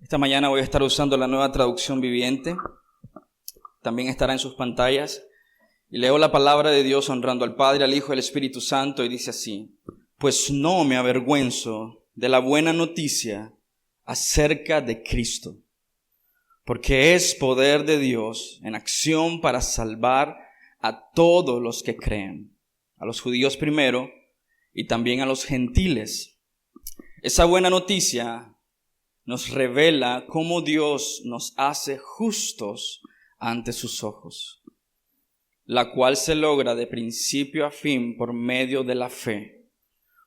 Esta mañana voy a estar usando la Nueva Traducción Viviente. También estará en sus pantallas. Y leo la palabra de Dios honrando al Padre, al Hijo y al Espíritu Santo, y dice así: Pues no me avergüenzo de la buena noticia acerca de Cristo, porque es poder de Dios en acción para salvar a todos los que creen, a los judíos primero y también a los gentiles. Esa buena noticia nos revela cómo Dios nos hace justos ante sus ojos, la cual se logra de principio a fin por medio de la fe.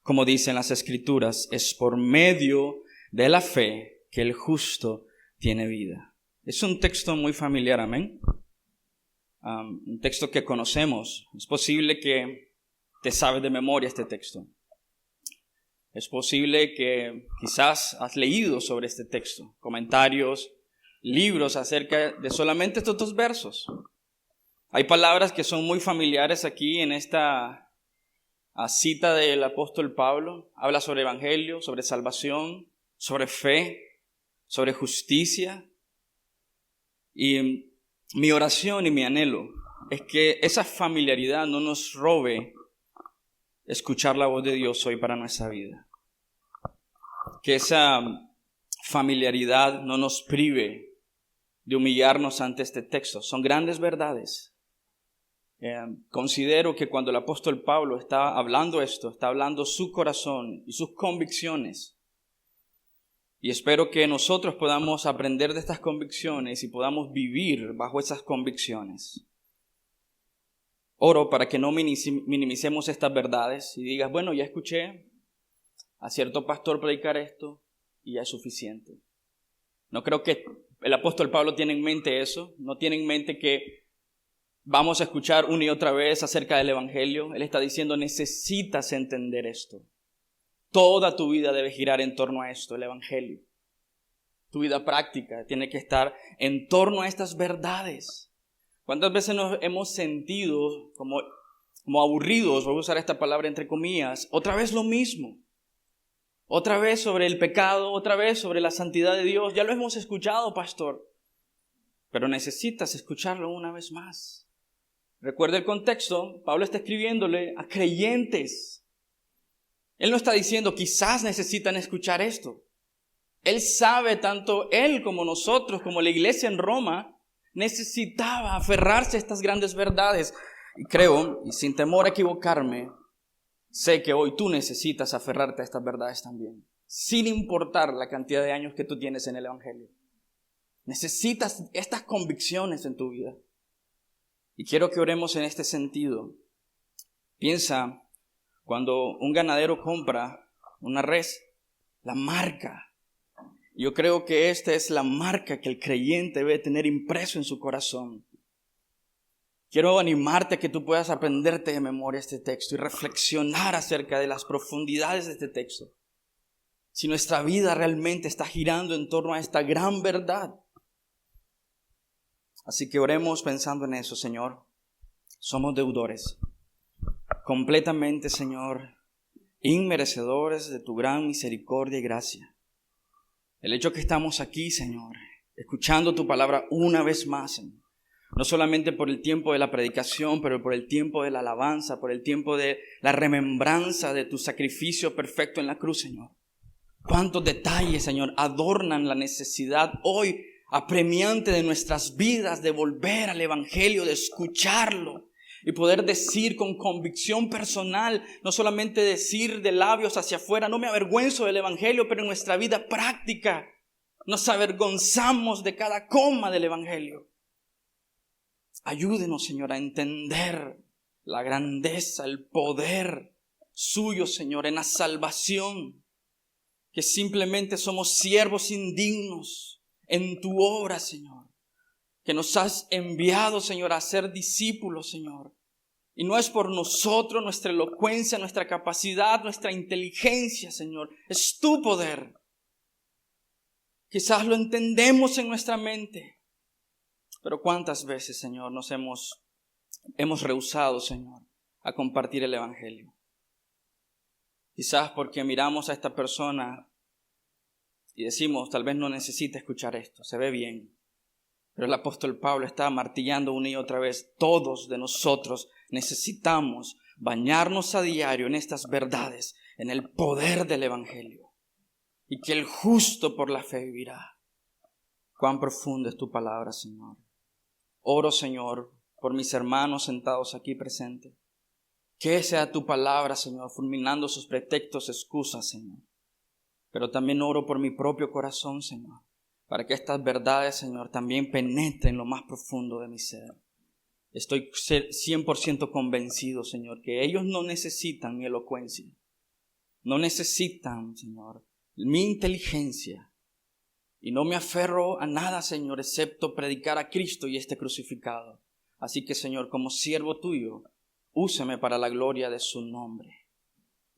Como dicen las Escrituras, es por medio de la fe que el justo tiene vida. Es un texto muy familiar, amén. Un texto que conocemos. Es posible que te sabes de memoria este texto. Es posible que quizás has leído sobre este texto, comentarios, libros acerca de solamente estos dos versos. Hay palabras que son muy familiares aquí en esta cita del apóstol Pablo. Habla sobre evangelio, sobre salvación, sobre fe, sobre justicia. Y mi oración y mi anhelo es que esa familiaridad no nos robe escuchar la voz de Dios hoy para nuestra vida. Que esa familiaridad no nos prive de humillarnos ante este texto. Son grandes verdades. Considero que cuando el apóstol Pablo está hablando esto, está hablando su corazón y sus convicciones. Y espero que nosotros podamos aprender de estas convicciones y podamos vivir bajo esas convicciones. Oro para que no minimicemos estas verdades y digas, bueno, ya escuché a cierto pastor predicar esto y ya es suficiente. No creo que el apóstol Pablo tiene en mente eso. No tiene en mente que vamos a escuchar una y otra vez acerca del evangelio. Él está diciendo, necesitas entender esto. Toda tu vida debe girar en torno a esto, el evangelio. Tu vida práctica tiene que estar en torno a estas verdades. ¿Cuántas veces nos hemos sentido como aburridos? Voy a usar esta palabra entre comillas. Otra vez lo mismo. Otra vez sobre el pecado, otra vez sobre la santidad de Dios. Ya lo hemos escuchado, pastor. Pero necesitas escucharlo una vez más. Recuerda el contexto. Pablo está escribiéndole a creyentes. Él no está diciendo, quizás necesitan escuchar esto. Él sabe, tanto él como nosotros, como la iglesia en Roma, necesitaba aferrarse a estas grandes verdades. Y creo, y sin temor a equivocarme, sé que hoy tú necesitas aferrarte a estas verdades también, sin importar la cantidad de años que tú tienes en el evangelio. Necesitas estas convicciones en tu vida. Y quiero que oremos en este sentido. Piensa, cuando un ganadero compra una res, la marca. Yo creo que esta es la marca que el creyente debe tener impreso en su corazón. Quiero animarte a que tú puedas aprenderte de memoria este texto y reflexionar acerca de las profundidades de este texto. Si nuestra vida realmente está girando en torno a esta gran verdad. Así que oremos pensando en eso, Señor. Somos deudores. Completamente, Señor, inmerecedores de tu gran misericordia y gracia. El hecho que estamos aquí, Señor, escuchando tu palabra una vez más, Señor. No solamente por el tiempo de la predicación, pero por el tiempo de la alabanza, por el tiempo de la remembranza de tu sacrificio perfecto en la cruz, Señor. Cuántos detalles, Señor, adornan la necesidad hoy apremiante de nuestras vidas de volver al evangelio, de escucharlo y poder decir con convicción personal, no solamente decir de labios hacia afuera, no me avergüenzo del evangelio, pero en nuestra vida práctica nos avergonzamos de cada coma del evangelio. Ayúdenos, Señor, a entender la grandeza, el poder suyo, Señor, en la salvación. Que simplemente somos siervos indignos en tu obra, Señor. Que nos has enviado, Señor, a ser discípulos, Señor. Y no es por nosotros, nuestra elocuencia, nuestra capacidad, nuestra inteligencia, Señor. Es tu poder. Quizás lo entendemos en nuestra mente. Pero cuántas veces, Señor, nos hemos rehusado, Señor, a compartir el evangelio. Quizás porque miramos a esta persona Y decimos, tal vez no necesita escuchar esto, se ve bien. Pero el apóstol Pablo está martillando una y otra vez. Todos de nosotros necesitamos bañarnos a diario en estas verdades, en el poder del Evangelio. Y que el justo por la fe vivirá. Cuán profunda es tu palabra, Señor. Oro, Señor, por mis hermanos sentados aquí presentes. Que sea tu palabra, Señor, fulminando sus pretextos, excusas, Señor. Pero también oro por mi propio corazón, Señor, para que estas verdades, Señor, también penetren lo más profundo de mi ser. Estoy 100% convencido, Señor, que ellos no necesitan mi elocuencia. No necesitan, Señor, mi inteligencia. Y no me aferro a nada, Señor, excepto predicar a Cristo y este crucificado. Así que, Señor, como siervo tuyo, úsame para la gloria de su nombre.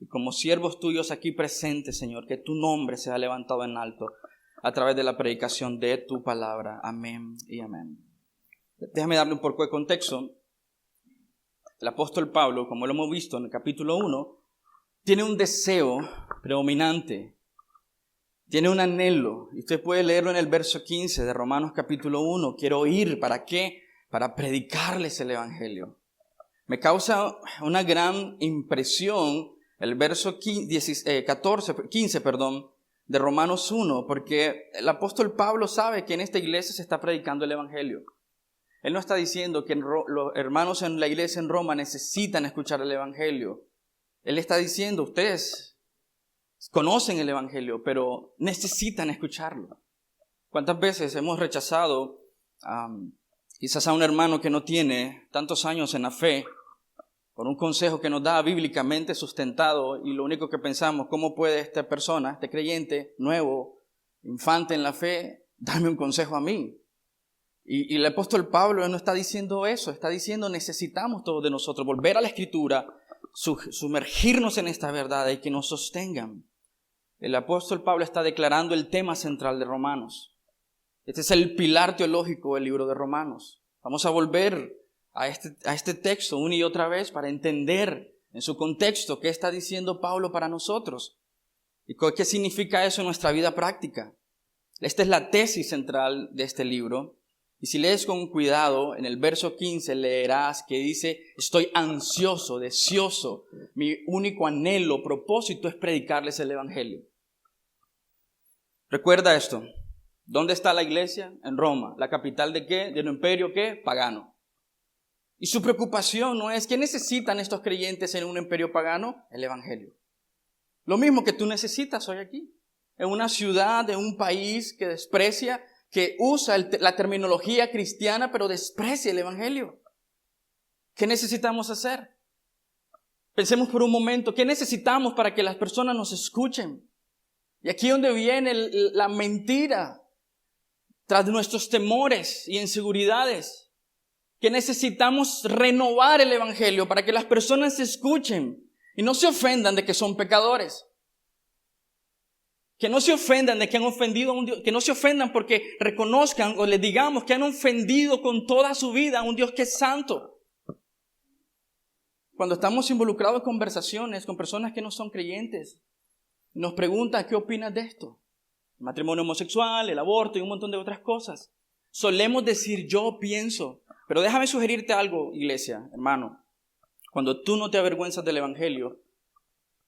Y como siervos tuyos aquí presentes, Señor, que tu nombre sea levantado en alto a través de la predicación de tu palabra. Amén y amén. Déjame darle un poco de contexto. El apóstol Pablo, como lo hemos visto en el capítulo 1, tiene un deseo predominante. Tiene un anhelo. Y usted puede leerlo en el verso 15 de Romanos capítulo 1. Quiero ir, ¿para qué? Para predicarles el Evangelio. Me causa una gran impresión el verso 15 de Romanos 1, porque el apóstol Pablo sabe que en esta iglesia se está predicando el Evangelio. Él no está diciendo que los hermanos en la iglesia en Roma necesitan escuchar el Evangelio. Él está diciendo, ustedes conocen el Evangelio, pero necesitan escucharlo. ¿Cuántas veces hemos rechazado quizás a un hermano que no tiene tantos años en la fe, por un consejo que nos da bíblicamente sustentado, y lo único que pensamos, ¿cómo puede esta persona, este creyente nuevo, infante en la fe, darme un consejo a mí? Y el apóstol Pablo no está diciendo eso, está diciendo necesitamos todos de nosotros volver a la Escritura, sumergirnos en esta verdad y que nos sostengan. El apóstol Pablo está declarando el tema central de Romanos. Este es el pilar teológico del libro de Romanos. Vamos a volver a este texto una y otra vez para entender en su contexto qué está diciendo Pablo para nosotros y qué significa eso en nuestra vida práctica. Esta es la tesis central de este libro. Y si lees con cuidado, en el verso 15 leerás que dice, estoy ansioso, deseoso, mi único anhelo, propósito es predicarles el Evangelio. Recuerda esto, ¿dónde está la iglesia? En Roma. ¿La capital de qué? ¿De un imperio qué? Pagano. Y su preocupación no es, ¿qué necesitan estos creyentes en un imperio pagano? El Evangelio. Lo mismo que tú necesitas hoy aquí. En una ciudad, en un país que desprecia, que usa la terminología cristiana, pero desprecia el Evangelio. ¿Qué necesitamos hacer? Pensemos por un momento, ¿qué necesitamos para que las personas nos escuchen? Y aquí es donde viene la mentira, tras nuestros temores y inseguridades. Que necesitamos renovar el Evangelio para que las personas se escuchen y no se ofendan de que son pecadores. Que no se ofendan de que han ofendido a un Dios, que no se ofendan porque reconozcan o les digamos que han ofendido con toda su vida a un Dios que es santo. Cuando estamos involucrados en conversaciones con personas que no son creyentes, nos preguntan, ¿qué opinas de esto? El matrimonio homosexual, el aborto y un montón de otras cosas. Solemos decir, yo pienso. Pero déjame sugerirte algo, iglesia, hermano. Cuando tú no te avergüenzas del Evangelio,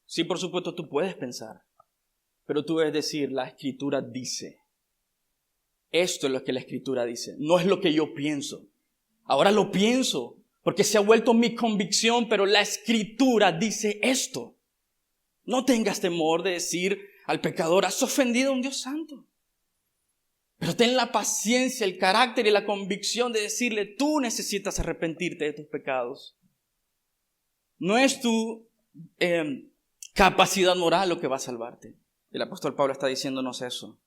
sí, por supuesto, tú puedes pensar. Pero tú debes decir, la Escritura dice. Esto es lo que la Escritura dice. No es lo que yo pienso. Ahora lo pienso porque se ha vuelto mi convicción, pero la Escritura dice esto. No tengas temor de decir al pecador, has ofendido a un Dios santo. Pero ten la paciencia, el carácter y la convicción de decirle, tú necesitas arrepentirte de tus pecados. No es tu capacidad moral lo que va a salvarte. El apóstol Pablo está diciéndonos eso.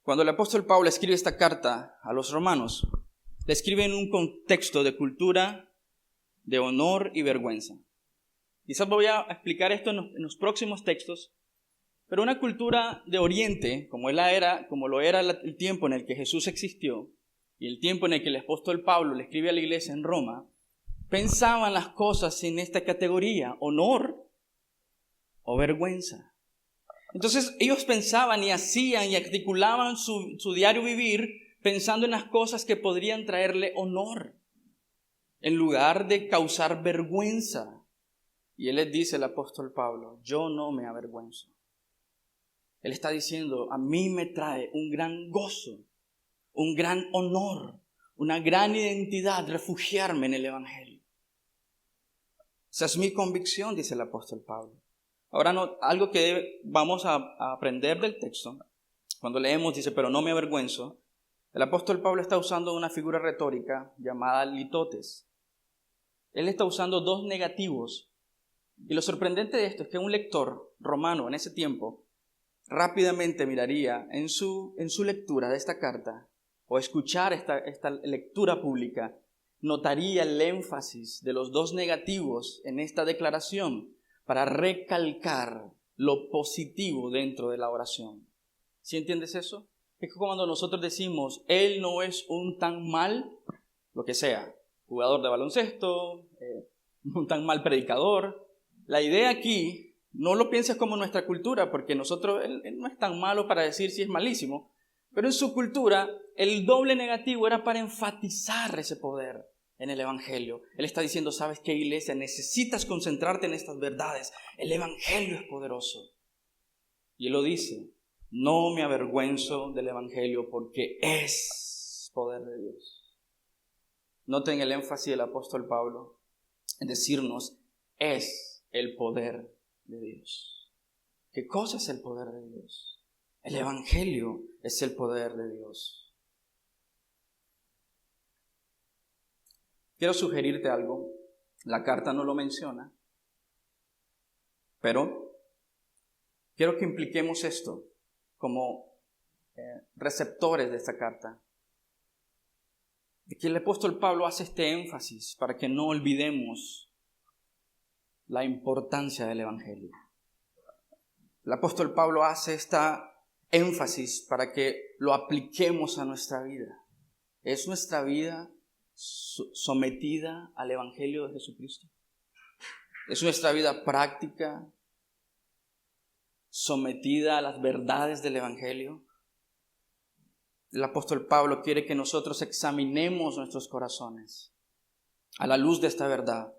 Cuando el apóstol Pablo escribe esta carta a los romanos, le escribe en un contexto de cultura, de honor y vergüenza. Quizás voy a explicar esto en los próximos textos. Pero una cultura de Oriente, como lo era el tiempo en el que Jesús existió y el tiempo en el que el apóstol Pablo le escribe a la iglesia en Roma, pensaban las cosas en esta categoría, honor o vergüenza. Entonces ellos pensaban y hacían y articulaban su diario vivir pensando en las cosas que podrían traerle honor, en lugar de causar vergüenza. Y él les dice, el apóstol Pablo, yo no me avergüenzo. Él está diciendo, a mí me trae un gran gozo, un gran honor, una gran identidad, refugiarme en el Evangelio. Esa es mi convicción, dice el apóstol Pablo. Ahora, algo que vamos a aprender del texto, cuando leemos, dice, pero no me avergüenzo, el apóstol Pablo está usando una figura retórica llamada litotes. Él está usando dos negativos. Y lo sorprendente de esto es que un lector romano en ese tiempo rápidamente miraría en su lectura de esta carta o escuchar esta lectura pública, notaría el énfasis de los dos negativos en esta declaración para recalcar lo positivo dentro de la oración. ¿Sí entiendes eso? Es que cuando nosotros decimos, él no es un tan mal, lo que sea, jugador de baloncesto, un tan mal predicador, la idea aquí, no lo pienses como nuestra cultura, porque nosotros, él no es tan malo para decir si es malísimo, pero en su cultura el doble negativo era para enfatizar ese poder en el Evangelio. Él está diciendo, ¿sabes qué, iglesia? Necesitas concentrarte en estas verdades. El Evangelio es poderoso. Y él lo dice, no me avergüenzo del Evangelio porque es poder de Dios. Noten el énfasis del apóstol Pablo en decirnos, es el poder de Dios. ¿Qué cosa es el poder de Dios? El Evangelio es el poder de Dios. Quiero sugerirte algo. La carta no lo menciona, pero quiero que impliquemos esto como receptores de esta carta. De que el apóstol Pablo hace este énfasis para que no olvidemos la importancia del Evangelio. El apóstol Pablo hace esta énfasis para que lo apliquemos a nuestra vida. ¿Es nuestra vida sometida al Evangelio de Jesucristo? ¿Es nuestra vida práctica sometida a las verdades del Evangelio? El apóstol Pablo quiere que nosotros examinemos nuestros corazones a la luz de esta verdad.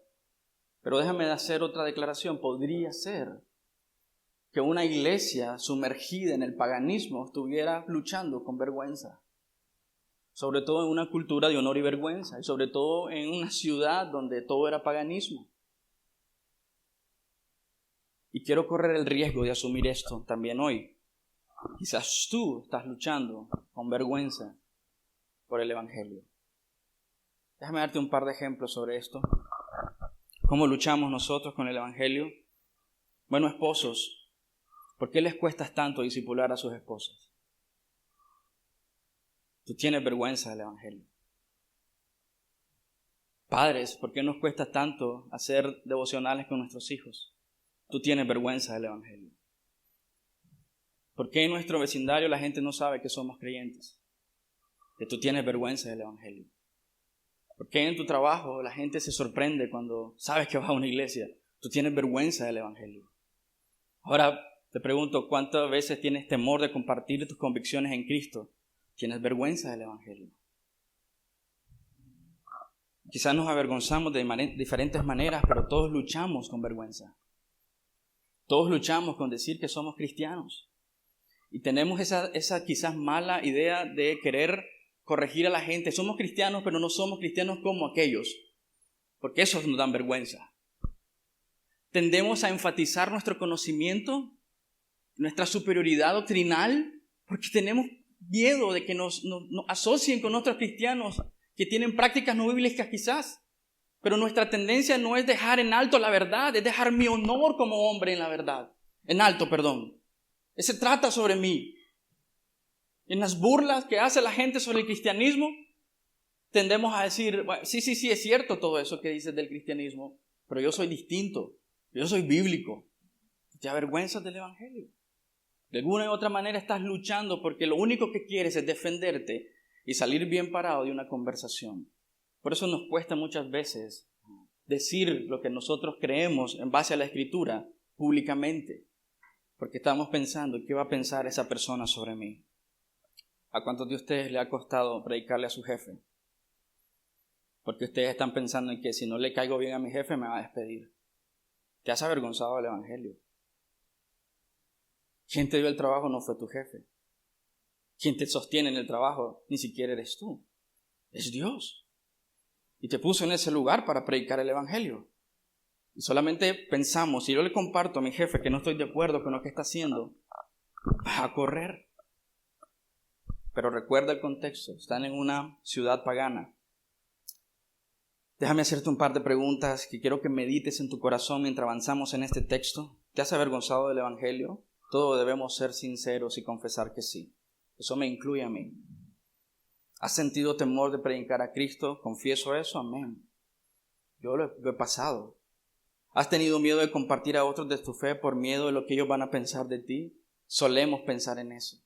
Pero déjame hacer otra declaración. Podría ser que una iglesia sumergida en el paganismo estuviera luchando con vergüenza. Sobre todo en una cultura de honor y vergüenza. Y sobre todo en una ciudad donde todo era paganismo. Y quiero correr el riesgo de asumir esto también hoy. Quizás tú estás luchando con vergüenza por el Evangelio. Déjame darte un par de ejemplos sobre esto. ¿Cómo luchamos nosotros con el Evangelio? Bueno, esposos, ¿por qué les cuesta tanto discipular a sus esposas? Tú tienes vergüenza del Evangelio. Padres, ¿por qué nos cuesta tanto hacer devocionales con nuestros hijos? Tú tienes vergüenza del Evangelio. ¿Por qué en nuestro vecindario la gente no sabe que somos creyentes? Que tú tienes vergüenza del Evangelio. ¿Por qué en tu trabajo la gente se sorprende cuando sabes que vas a una iglesia? Tú tienes vergüenza del Evangelio. Ahora te pregunto, ¿cuántas veces tienes temor de compartir tus convicciones en Cristo? Tienes vergüenza del Evangelio. Quizás nos avergonzamos de diferentes maneras, pero todos luchamos con vergüenza. Todos luchamos con decir que somos cristianos. Y tenemos esa quizás mala idea de querer corregir a la gente. Somos cristianos, pero no somos cristianos como aquellos, porque esos nos dan vergüenza. Tendemos a enfatizar nuestro conocimiento, nuestra superioridad doctrinal, porque tenemos miedo de que nos asocien con otros cristianos que tienen prácticas no bíblicas quizás. Pero nuestra tendencia no es dejar en alto la verdad, es dejar mi honor como hombre en la verdad. En alto, perdón. Ese trata sobre mí. En las burlas que hace la gente sobre el cristianismo, tendemos a decir, bueno, sí, es cierto todo eso que dices del cristianismo, pero yo soy distinto, yo soy bíblico. ¿Te avergüenzas del Evangelio? De alguna u otra manera estás luchando porque lo único que quieres es defenderte y salir bien parado de una conversación. Por eso nos cuesta muchas veces decir lo que nosotros creemos en base a la Escritura públicamente. Porque estamos pensando, ¿qué va a pensar esa persona sobre mí? ¿A cuántos de ustedes le ha costado predicarle a su jefe? Porque ustedes están pensando en que si no le caigo bien a mi jefe me va a despedir. Te has avergonzado del evangelio. Quien te dio el trabajo no fue tu jefe. Quien te sostiene en el trabajo ni siquiera eres tú. Es Dios. Y te puso en ese lugar para predicar el evangelio. Y solamente pensamos, si yo le comparto a mi jefe que no estoy de acuerdo con lo que está haciendo, va a correr. Pero recuerda el contexto, están en una ciudad pagana. Déjame hacerte un par de preguntas que quiero que medites en tu corazón mientras avanzamos en este texto. ¿Te has avergonzado del evangelio? Todos debemos ser sinceros y confesar que sí. Eso me incluye a mí. ¿Has sentido temor de predicar a Cristo? Confieso eso, amén. Yo lo he pasado. ¿Has tenido miedo de compartir a otros de tu fe por miedo de lo que ellos van a pensar de ti? Solemos pensar en eso.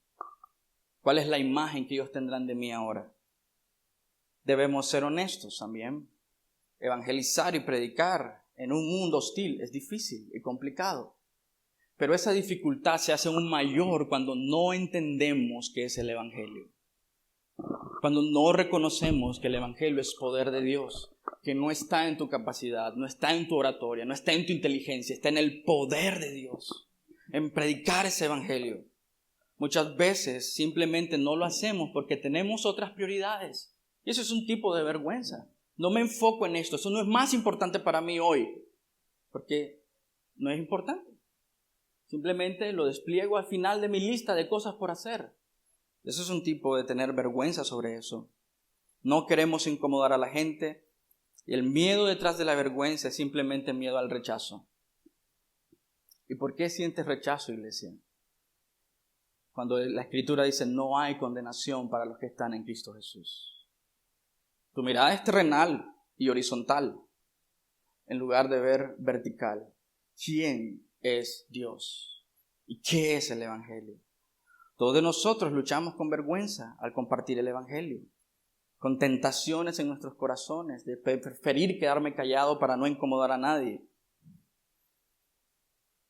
¿Cuál es la imagen que ellos tendrán de mí ahora? Debemos ser honestos también. Evangelizar y predicar en un mundo hostil es difícil y complicado. Pero esa dificultad se hace aún mayor cuando no entendemos qué es el evangelio. Cuando no reconocemos que el evangelio es poder de Dios, que no está en tu capacidad, no está en tu oratoria, no está en tu inteligencia, está en el poder de Dios, en predicar ese evangelio. Muchas veces simplemente no lo hacemos porque tenemos otras prioridades. Y eso es un tipo de vergüenza. No me enfoco en esto, eso no es más importante para mí hoy, porque no es importante. Simplemente lo despliego al final de mi lista de cosas por hacer. Eso es un tipo de tener vergüenza sobre eso. No queremos incomodar a la gente y el miedo detrás de la vergüenza es simplemente miedo al rechazo. ¿Y por qué sientes rechazo, iglesia? Cuando la Escritura dice no hay condenación para los que están en Cristo Jesús. Tu mirada es terrenal y horizontal en lugar de ver vertical. ¿Quién es Dios? ¿Y qué es el evangelio? Todos nosotros luchamos con vergüenza al compartir el evangelio, con tentaciones en nuestros corazones de preferir quedarme callado para no incomodar a nadie.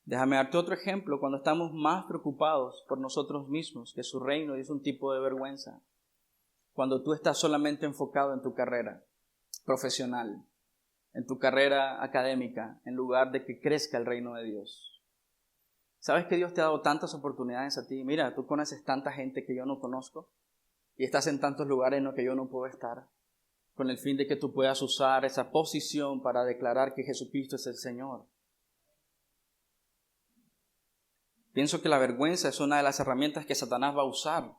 Déjame darte otro ejemplo cuando estamos más preocupados por nosotros mismos que su reino, y es un tipo de vergüenza. Cuando tú estás solamente enfocado en tu carrera profesional, en tu carrera académica, en lugar de que crezca el reino de Dios. ¿Sabes que Dios te ha dado tantas oportunidades a ti? Mira, tú conoces tanta gente que yo no conozco y estás en tantos lugares en los que yo no puedo estar, con el fin de que tú puedas usar esa posición para declarar que Jesucristo es el Señor. Pienso que la vergüenza es una de las herramientas que Satanás va a usar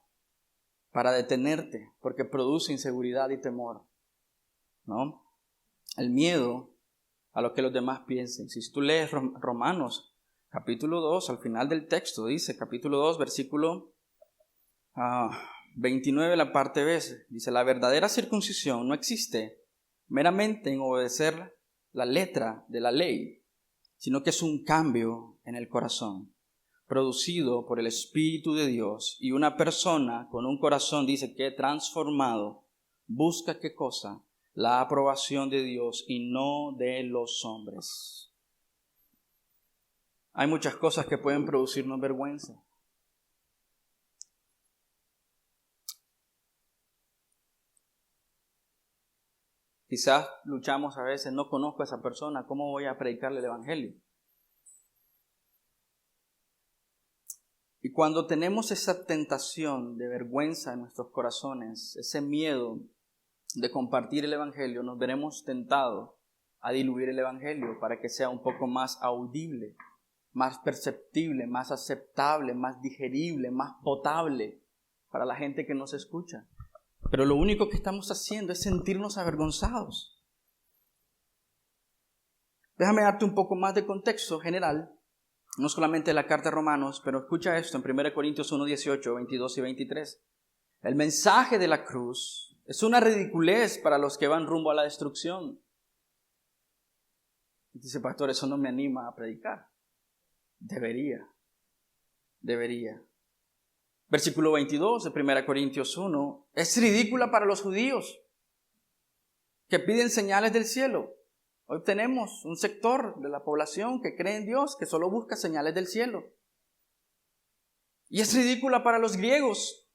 para detenerte, porque produce inseguridad y temor, ¿no? El miedo a lo que los demás piensen. Si tú lees Romanos capítulo 2, al final del texto dice, capítulo 2, versículo 29, la parte B, dice, la verdadera circuncisión no existe meramente en obedecer la letra de la ley, sino que es un cambio en el corazón, producido por el Espíritu de Dios, y una persona con un corazón, dice, que transformado, busca ¿qué cosa? La aprobación de Dios y no de los hombres. Hay muchas cosas que pueden producirnos vergüenza. Quizás luchamos a veces, no conozco a esa persona, ¿cómo voy a predicarle el evangelio? Y cuando tenemos esa tentación de vergüenza en nuestros corazones, ese miedo de compartir el evangelio, nos veremos tentados a diluir el evangelio para que sea un poco más audible, más perceptible, más aceptable, más digerible, más potable para la gente que nos escucha. Pero lo único que estamos haciendo es sentirnos avergonzados. Déjame darte un poco más de contexto general, no solamente la carta de Romanos, pero escucha esto en 1 Corintios 1, 18, 22 y 23. El mensaje de la cruz es una ridiculez para los que van rumbo a la destrucción. Dice, pastor, eso no me anima a predicar. Debería. Versículo 22 de 1 Corintios 1. Es ridícula para los judíos que piden señales del cielo. Hoy tenemos un sector de la población que cree en Dios, que solo busca señales del cielo. Y es ridícula para los griegos,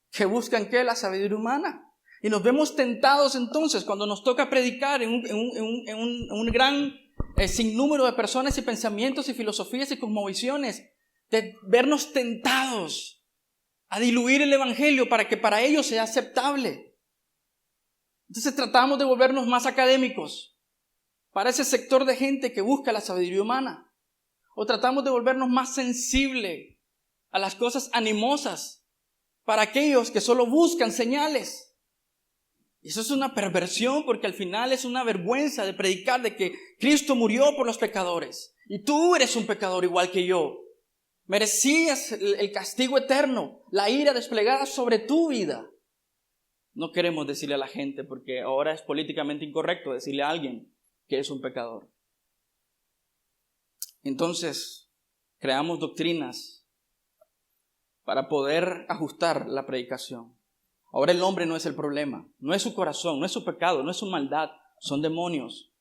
que buscan ¿qué? La sabiduría humana. Y nos vemos tentados entonces cuando nos toca predicar en un gran sinnúmero de personas y pensamientos y filosofías y cosmovisiones, de vernos tentados a diluir el evangelio para que para ellos sea aceptable. Entonces tratamos de volvernos más académicos para ese sector de gente que busca la sabiduría humana. O tratamos de volvernos más sensibles a las cosas animosas para aquellos que solo buscan señales. Y eso es una perversión, porque al final es una vergüenza de predicar de que Cristo murió por los pecadores. Y tú eres un pecador igual que yo. Merecías el castigo eterno, la ira desplegada sobre tu vida. No queremos decirle a la gente, porque ahora es políticamente incorrecto decirle a alguien que es un pecador. Entonces, creamos doctrinas para poder ajustar la predicación. Ahora el hombre no es el problema, no es su corazón, no es su pecado, no es su maldad, son demonios.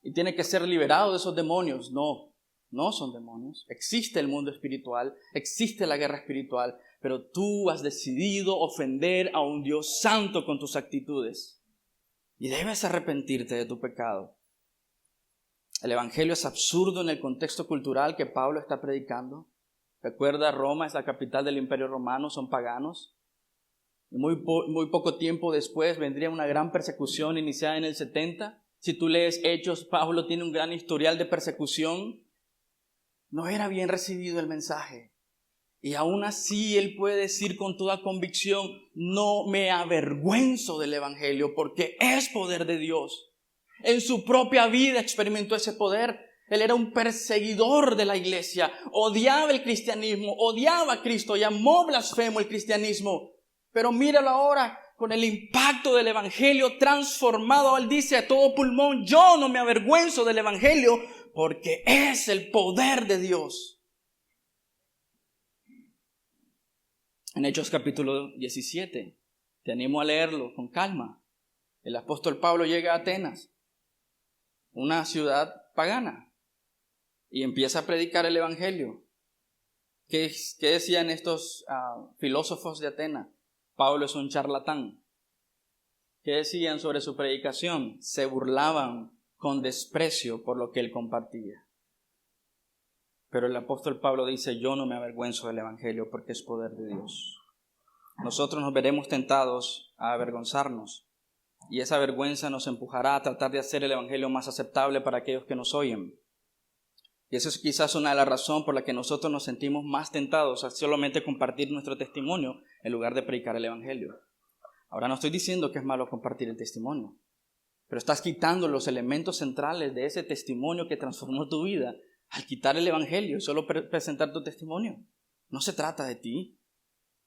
Y tiene que ser liberado de esos demonios. No son demonios. Existe el mundo espiritual, existe la guerra espiritual, pero tú has decidido ofender a un Dios santo con tus actitudes. Y debes arrepentirte de tu pecado. El evangelio es absurdo en el contexto cultural que Pablo está predicando. Recuerda, Roma es la capital del Imperio Romano, son paganos. Muy poco tiempo después vendría una gran persecución iniciada en el 70. Si tú lees Hechos, Pablo tiene un gran historial de persecución. No era bien recibido el mensaje. Y aún así él puede decir con toda convicción, no me avergüenzo del evangelio porque es poder de Dios. En su propia vida experimentó ese poder. Él era un perseguidor de la iglesia, odiaba el cristianismo, odiaba a Cristo, llamó blasfemo el cristianismo. Pero míralo ahora, con el impacto del evangelio transformado, él dice a todo pulmón, yo no me avergüenzo del evangelio porque es el poder de Dios. En Hechos capítulo 17, te animo a leerlo con calma. El apóstol Pablo llega a Atenas, una ciudad pagana, y empieza a predicar el evangelio. ¿Qué decían estos filósofos de Atenas? Pablo es un charlatán. ¿Qué decían sobre su predicación? Se burlaban con desprecio por lo que él compartía. Pero el apóstol Pablo dice, yo no me avergüenzo del evangelio porque es poder de Dios. Nosotros nos veremos tentados a avergonzarnos y esa vergüenza nos empujará a tratar de hacer el evangelio más aceptable para aquellos que nos oyen. Y eso es quizás una de las razones por la que nosotros nos sentimos más tentados a solamente compartir nuestro testimonio en lugar de predicar el evangelio. Ahora no estoy diciendo que es malo compartir el testimonio, pero estás quitando los elementos centrales de ese testimonio que transformó tu vida al quitar el evangelio y solo presentar tu testimonio. No se trata de ti.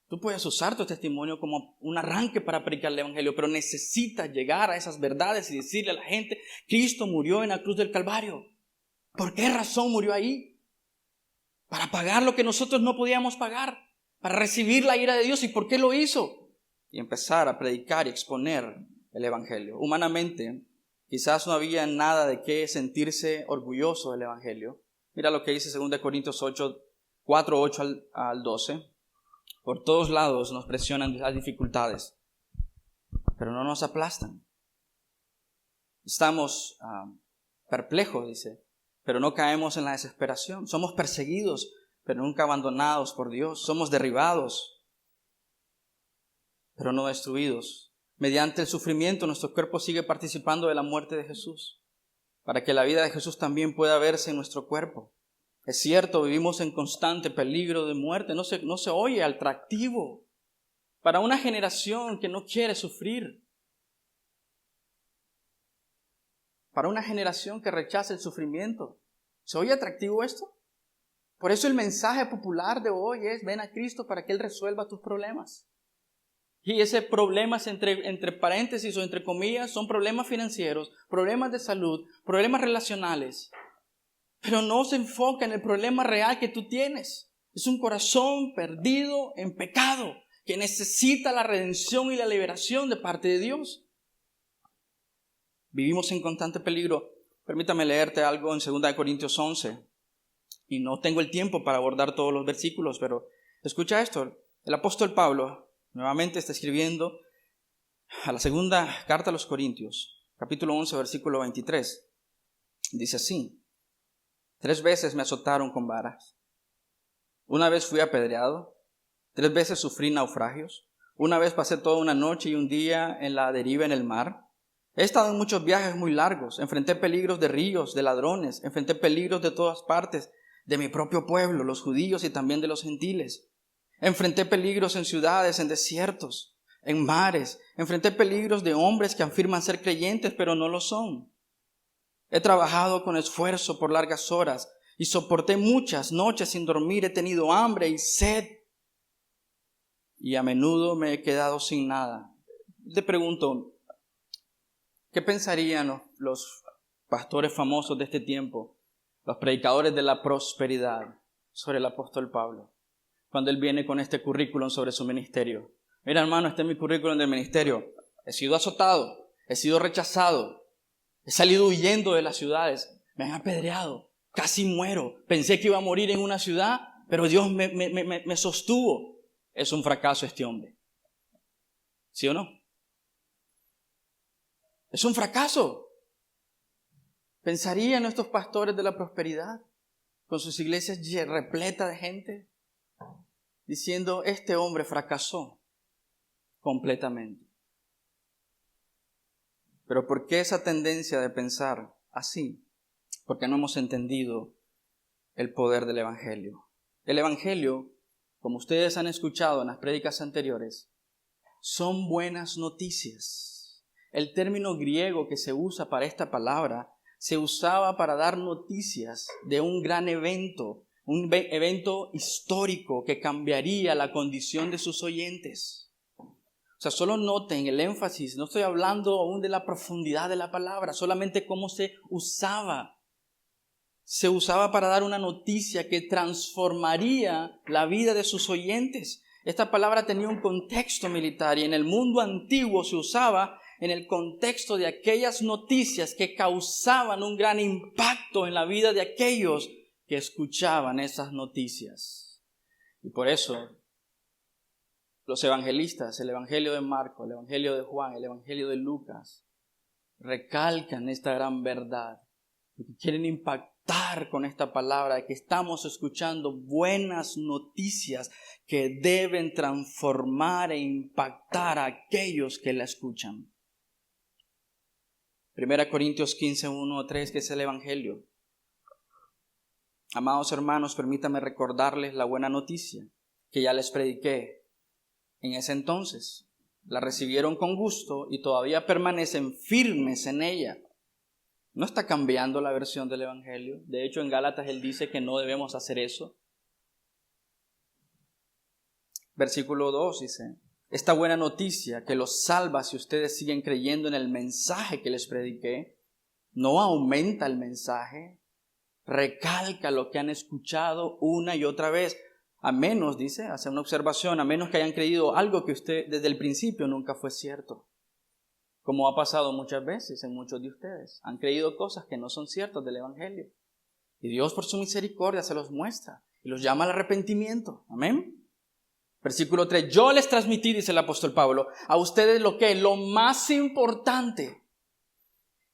Tú puedes usar tu testimonio como un arranque para predicar el evangelio, pero necesitas llegar a esas verdades y decirle a la gente, Cristo murió en la cruz del Calvario. ¿Por qué razón murió ahí? Para pagar lo que nosotros no podíamos pagar, para recibir la ira de Dios. ¿Y por qué lo hizo? Y empezar a predicar y exponer el evangelio. Humanamente, quizás no había nada de qué sentirse orgulloso del evangelio. Mira lo que dice 2 Corintios 4, 8 al 12. Por todos lados nos presionan las dificultades, pero no nos aplastan. Estamos perplejos, dice, pero no caemos en la desesperación. Somos perseguidos, pero nunca abandonados por Dios. Somos derribados, pero no destruidos. Mediante el sufrimiento, nuestro cuerpo sigue participando de la muerte de Jesús, para que la vida de Jesús también pueda verse en nuestro cuerpo. Es cierto, vivimos en constante peligro de muerte. No se oye atractivo para una generación que no quiere sufrir. Para una generación que rechaza el sufrimiento. ¿Se oye atractivo esto? Por eso el mensaje popular de hoy es, ven a Cristo para que Él resuelva tus problemas. Y ese problemas entre paréntesis o entre comillas son problemas financieros, problemas de salud, problemas relacionales. Pero no se enfoca en el problema real que tú tienes. Es un corazón perdido en pecado que necesita la redención y la liberación de parte de Dios. Vivimos en constante peligro. Permítame leerte algo en 2 Corintios 11. Y no tengo el tiempo para abordar todos los versículos, pero Escucha esto. El apóstol Pablo nuevamente está escribiendo a la segunda carta a los Corintios, capítulo 11, versículo 23. Dice así: 3 veces me azotaron con varas. Una vez fui apedreado. 3 veces sufrí naufragios. Una vez pasé toda una noche y un día en la deriva en el mar. He estado en muchos viajes muy largos. Enfrenté peligros de ríos, de ladrones. Enfrenté peligros de todas partes, de mi propio pueblo, los judíos y también de los gentiles. Enfrenté peligros en ciudades, en desiertos, en mares. Enfrenté peligros de hombres que afirman ser creyentes, pero no lo son. He trabajado con esfuerzo por largas horas y soporté muchas noches sin dormir. He tenido hambre y sed y a menudo me he quedado sin nada. Te pregunto, ¿qué pensarían los pastores famosos de este tiempo, los predicadores de la prosperidad, sobre el apóstol Pablo, cuando él viene con este currículum sobre su ministerio? Mira, hermano, este es mi currículum del ministerio. He sido azotado, he sido rechazado, he salido huyendo de las ciudades, me han apedreado, casi muero. Pensé que iba a morir en una ciudad, pero Dios me sostuvo. Es un fracaso este hombre. ¿Sí o no? Es un fracaso. ¿Pensarían estos pastores de la prosperidad, con sus iglesias repletas de gente, diciendo, este hombre fracasó completamente? Pero ¿por qué esa tendencia de pensar así? Porque no hemos entendido el poder del Evangelio. El Evangelio, como ustedes han escuchado en las prédicas anteriores, son buenas noticias. El término griego que se usa para esta palabra se usaba para dar noticias de un gran evento, un evento histórico que cambiaría la condición de sus oyentes. O sea, solo noten el énfasis, no estoy hablando aún de la profundidad de la palabra, solamente cómo se usaba. Se usaba para dar una noticia que transformaría la vida de sus oyentes. Esta palabra tenía un contexto militar y en el mundo antiguo se usaba en el contexto de aquellas noticias que causaban un gran impacto en la vida de aquellos que escuchaban esas noticias. Y por eso los evangelistas, el evangelio de Marcos, el evangelio de Juan, el evangelio de Lucas, recalcan esta gran verdad, porque quieren impactar con esta palabra de que estamos escuchando buenas noticias que deben transformar e impactar a aquellos que la escuchan. 1 Corintios 15, 1 a 3, que es el evangelio. Amados hermanos, permítanme recordarles la buena noticia que ya les prediqué en ese entonces. La recibieron con gusto y todavía permanecen firmes en ella. No está cambiando la versión del evangelio. De hecho, en Gálatas él dice que no debemos hacer eso. Versículo 2 dice: esta buena noticia que los salva si ustedes siguen creyendo en el mensaje que les prediqué, no aumenta el mensaje, recalca lo que han escuchado una y otra vez. A menos, dice, hace una observación, a menos que hayan creído algo que usted desde el principio nunca fue cierto. Como ha pasado muchas veces en muchos de ustedes. Han creído cosas que no son ciertas del evangelio. Y Dios por su misericordia se los muestra y los llama al arrepentimiento. Amén. Versículo 3. Yo les transmití, dice el apóstol Pablo, a ustedes lo más importante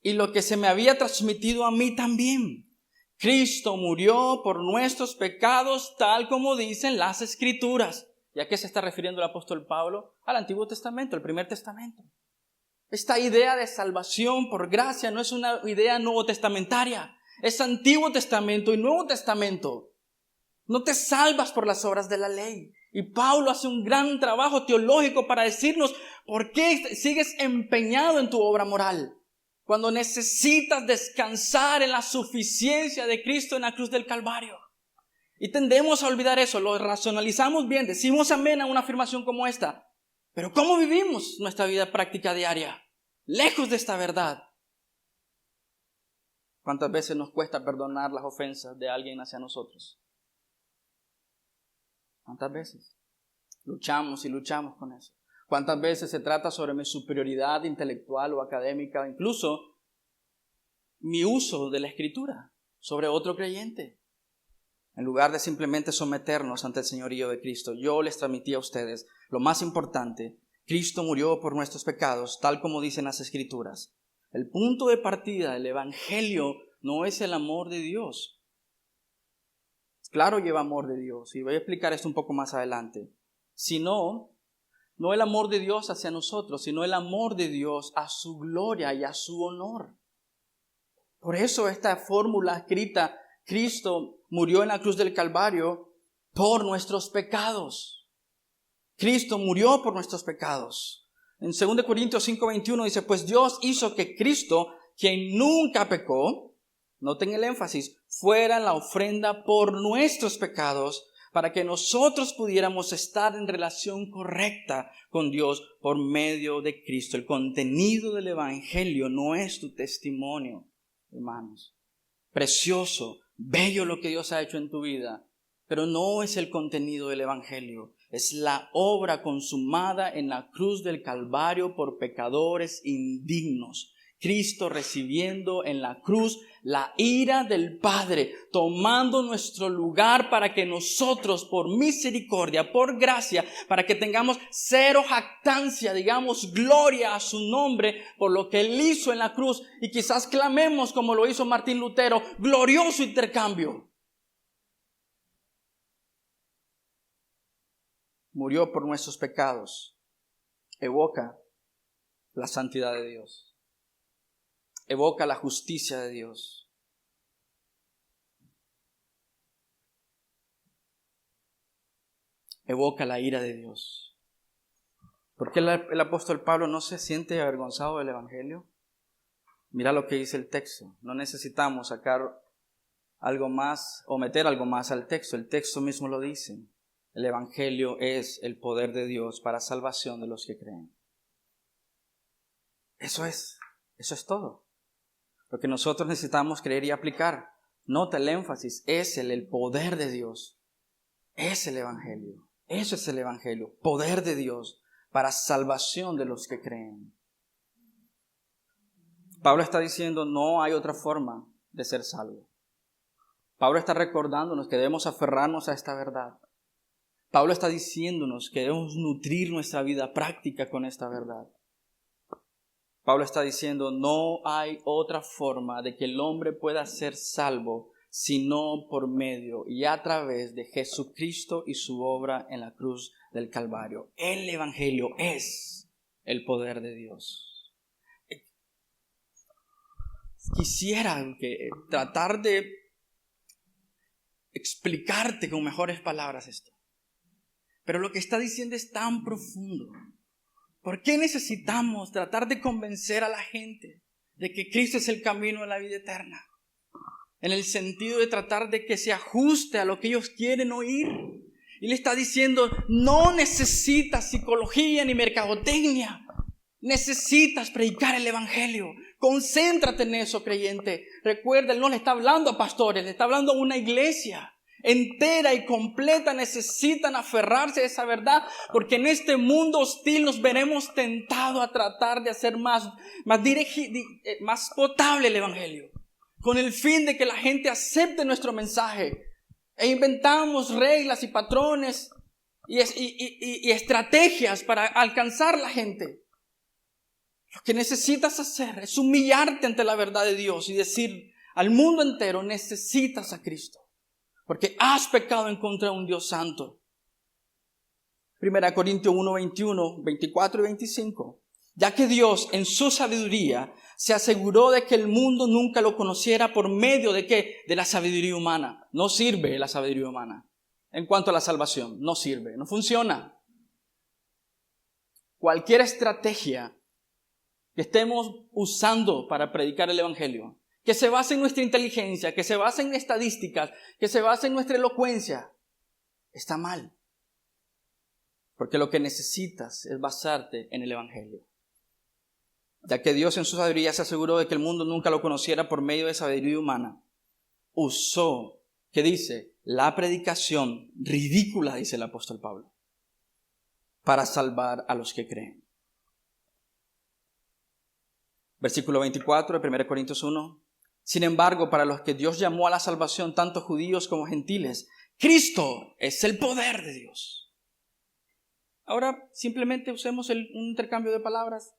y lo que se me había transmitido a mí también. Cristo murió por nuestros pecados, tal como dicen las Escrituras. ¿Y a qué se está refiriendo el apóstol Pablo? Al Antiguo Testamento, el Primer Testamento. Esta idea de salvación por gracia no es una idea nuevo testamentaria. Es Antiguo Testamento y Nuevo Testamento. No te salvas por las obras de la ley. Y Pablo hace un gran trabajo teológico para decirnos por qué sigues empeñado en tu obra moral, cuando necesitas descansar en la suficiencia de Cristo en la cruz del Calvario. Y tendemos a olvidar eso, lo racionalizamos bien, decimos amén a una afirmación como esta. Pero ¿cómo vivimos nuestra vida práctica diaria? Lejos de esta verdad. ¿Cuántas veces nos cuesta perdonar las ofensas de alguien hacia nosotros? ¿Cuántas veces? Luchamos y luchamos con eso. ¿Cuántas veces se trata sobre mi superioridad intelectual o académica, incluso mi uso de la Escritura sobre otro creyente? En lugar de simplemente someternos ante el señorío de Cristo, yo les transmití a ustedes lo más importante: Cristo murió por nuestros pecados, tal como dicen las Escrituras. El punto de partida del Evangelio no es el amor de Dios. Claro, lleva amor de Dios, y voy a explicar esto un poco más adelante. Sino, no el amor de Dios hacia nosotros, sino el amor de Dios a su gloria y a su honor. Por eso esta fórmula escrita: Cristo murió en la cruz del Calvario por nuestros pecados. Cristo murió por nuestros pecados. En 2 Corintios 5:21 dice: pues Dios hizo que Cristo, quien nunca pecó, noten el énfasis, fuera la ofrenda por nuestros pecados, para que nosotros pudiéramos estar en relación correcta con Dios por medio de Cristo. El contenido del Evangelio no es tu testimonio, hermanos. Precioso, bello lo que Dios ha hecho en tu vida, pero no es el contenido del Evangelio. Es la obra consumada en la cruz del Calvario por pecadores indignos. Cristo recibiendo en la cruz la ira del Padre, tomando nuestro lugar para que nosotros, por misericordia, por gracia, para que tengamos cero jactancia, digamos gloria a su nombre por lo que Él hizo en la cruz, y quizás clamemos como lo hizo Martín Lutero: glorioso intercambio. Murió por nuestros pecados. Evoca la santidad de Dios. Evoca la justicia de Dios. Evoca la ira de Dios. ¿Por qué el apóstol Pablo no se siente avergonzado del Evangelio? Mira lo que dice el texto. No necesitamos sacar algo más o meter algo más al texto. El texto mismo lo dice. El Evangelio es el poder de Dios para salvación de los que creen. Eso es todo. Lo que nosotros necesitamos creer y aplicar. Nota el énfasis, es el poder de Dios. Es el Evangelio. Eso es el Evangelio. Poder de Dios para salvación de los que creen. Pablo está diciendo: no hay otra forma de ser salvo. Pablo está recordándonos que debemos aferrarnos a esta verdad. Pablo está diciéndonos que debemos nutrir nuestra vida práctica con esta verdad. Pablo está diciendo: no hay otra forma de que el hombre pueda ser salvo sino por medio y a través de Jesucristo y su obra en la cruz del Calvario. El Evangelio es el poder de Dios. Quisiera tratar de explicarte con mejores palabras esto, pero lo que está diciendo es tan profundo. ¿Por qué necesitamos tratar de convencer a la gente de que Cristo es el camino a la vida eterna? En el sentido de tratar de que se ajuste a lo que ellos quieren oír. Y le está diciendo: no necesitas psicología ni mercadotecnia. Necesitas predicar el Evangelio. Concéntrate en eso, creyente. Recuerda, Él no le está hablando a pastores, le está hablando a una iglesia entera y completa. Necesitan aferrarse a esa verdad, porque en este mundo hostil nos veremos tentados a tratar de hacer más potable el Evangelio, con el fin de que la gente acepte nuestro mensaje. E inventamos reglas y patrones y estrategias para alcanzar la gente. Lo que necesitas hacer es humillarte ante la verdad de Dios y decir al mundo entero: necesitas a Cristo, porque has pecado en contra de un Dios santo. 1 Corintios 1, 21, 24 y 25. Ya que Dios en su sabiduría se aseguró de que el mundo nunca lo conociera por medio de ¿qué? De la sabiduría humana. No sirve la sabiduría humana. En cuanto a la salvación, no sirve, no funciona. Cualquier estrategia que estemos usando para predicar el Evangelio, que se base en nuestra inteligencia, que se base en estadísticas, que se base en nuestra elocuencia, está mal. Porque lo que necesitas es basarte en el Evangelio. Ya que Dios en su sabiduría se aseguró de que el mundo nunca lo conociera por medio de sabiduría humana, usó, ¿qué dice? La predicación ridícula, dice el apóstol Pablo, para salvar a los que creen. Versículo 24 de 1 Corintios 1. Sin embargo, para los que Dios llamó a la salvación, tanto judíos como gentiles, Cristo es el poder de Dios. Ahora simplemente usemos un intercambio de palabras.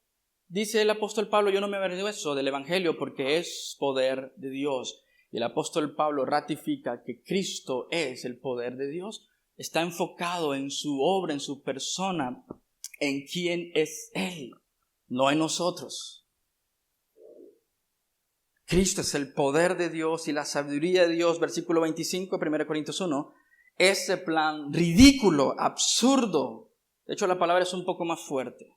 Dice el apóstol Pablo, yo no me avergüenzo del evangelio porque es poder de Dios. Y el apóstol Pablo ratifica que Cristo es el poder de Dios. Está enfocado en su obra, en su persona, en quién es Él, no en nosotros. Cristo es el poder de Dios y la sabiduría de Dios. Versículo 25, 1 Corintios 1. Ese plan ridículo, absurdo. De hecho, la palabra es un poco más fuerte.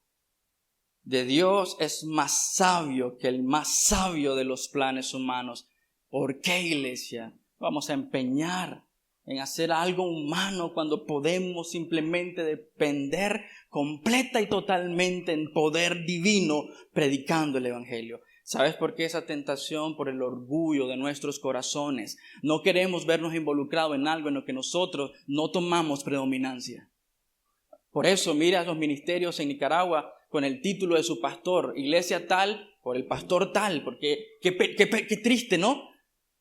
De Dios es más sabio que el más sabio de los planes humanos. ¿Por qué, iglesia? Vamos a empeñar en hacer algo humano cuando podemos simplemente depender completa y totalmente en poder divino predicando el evangelio. ¿Sabes por qué esa tentación? Por el orgullo de nuestros corazones. No queremos vernos involucrados en algo en lo que nosotros no tomamos predominancia. Por eso mira los ministerios en Nicaragua con el título de su pastor, iglesia tal, por el pastor tal, porque qué triste, ¿no?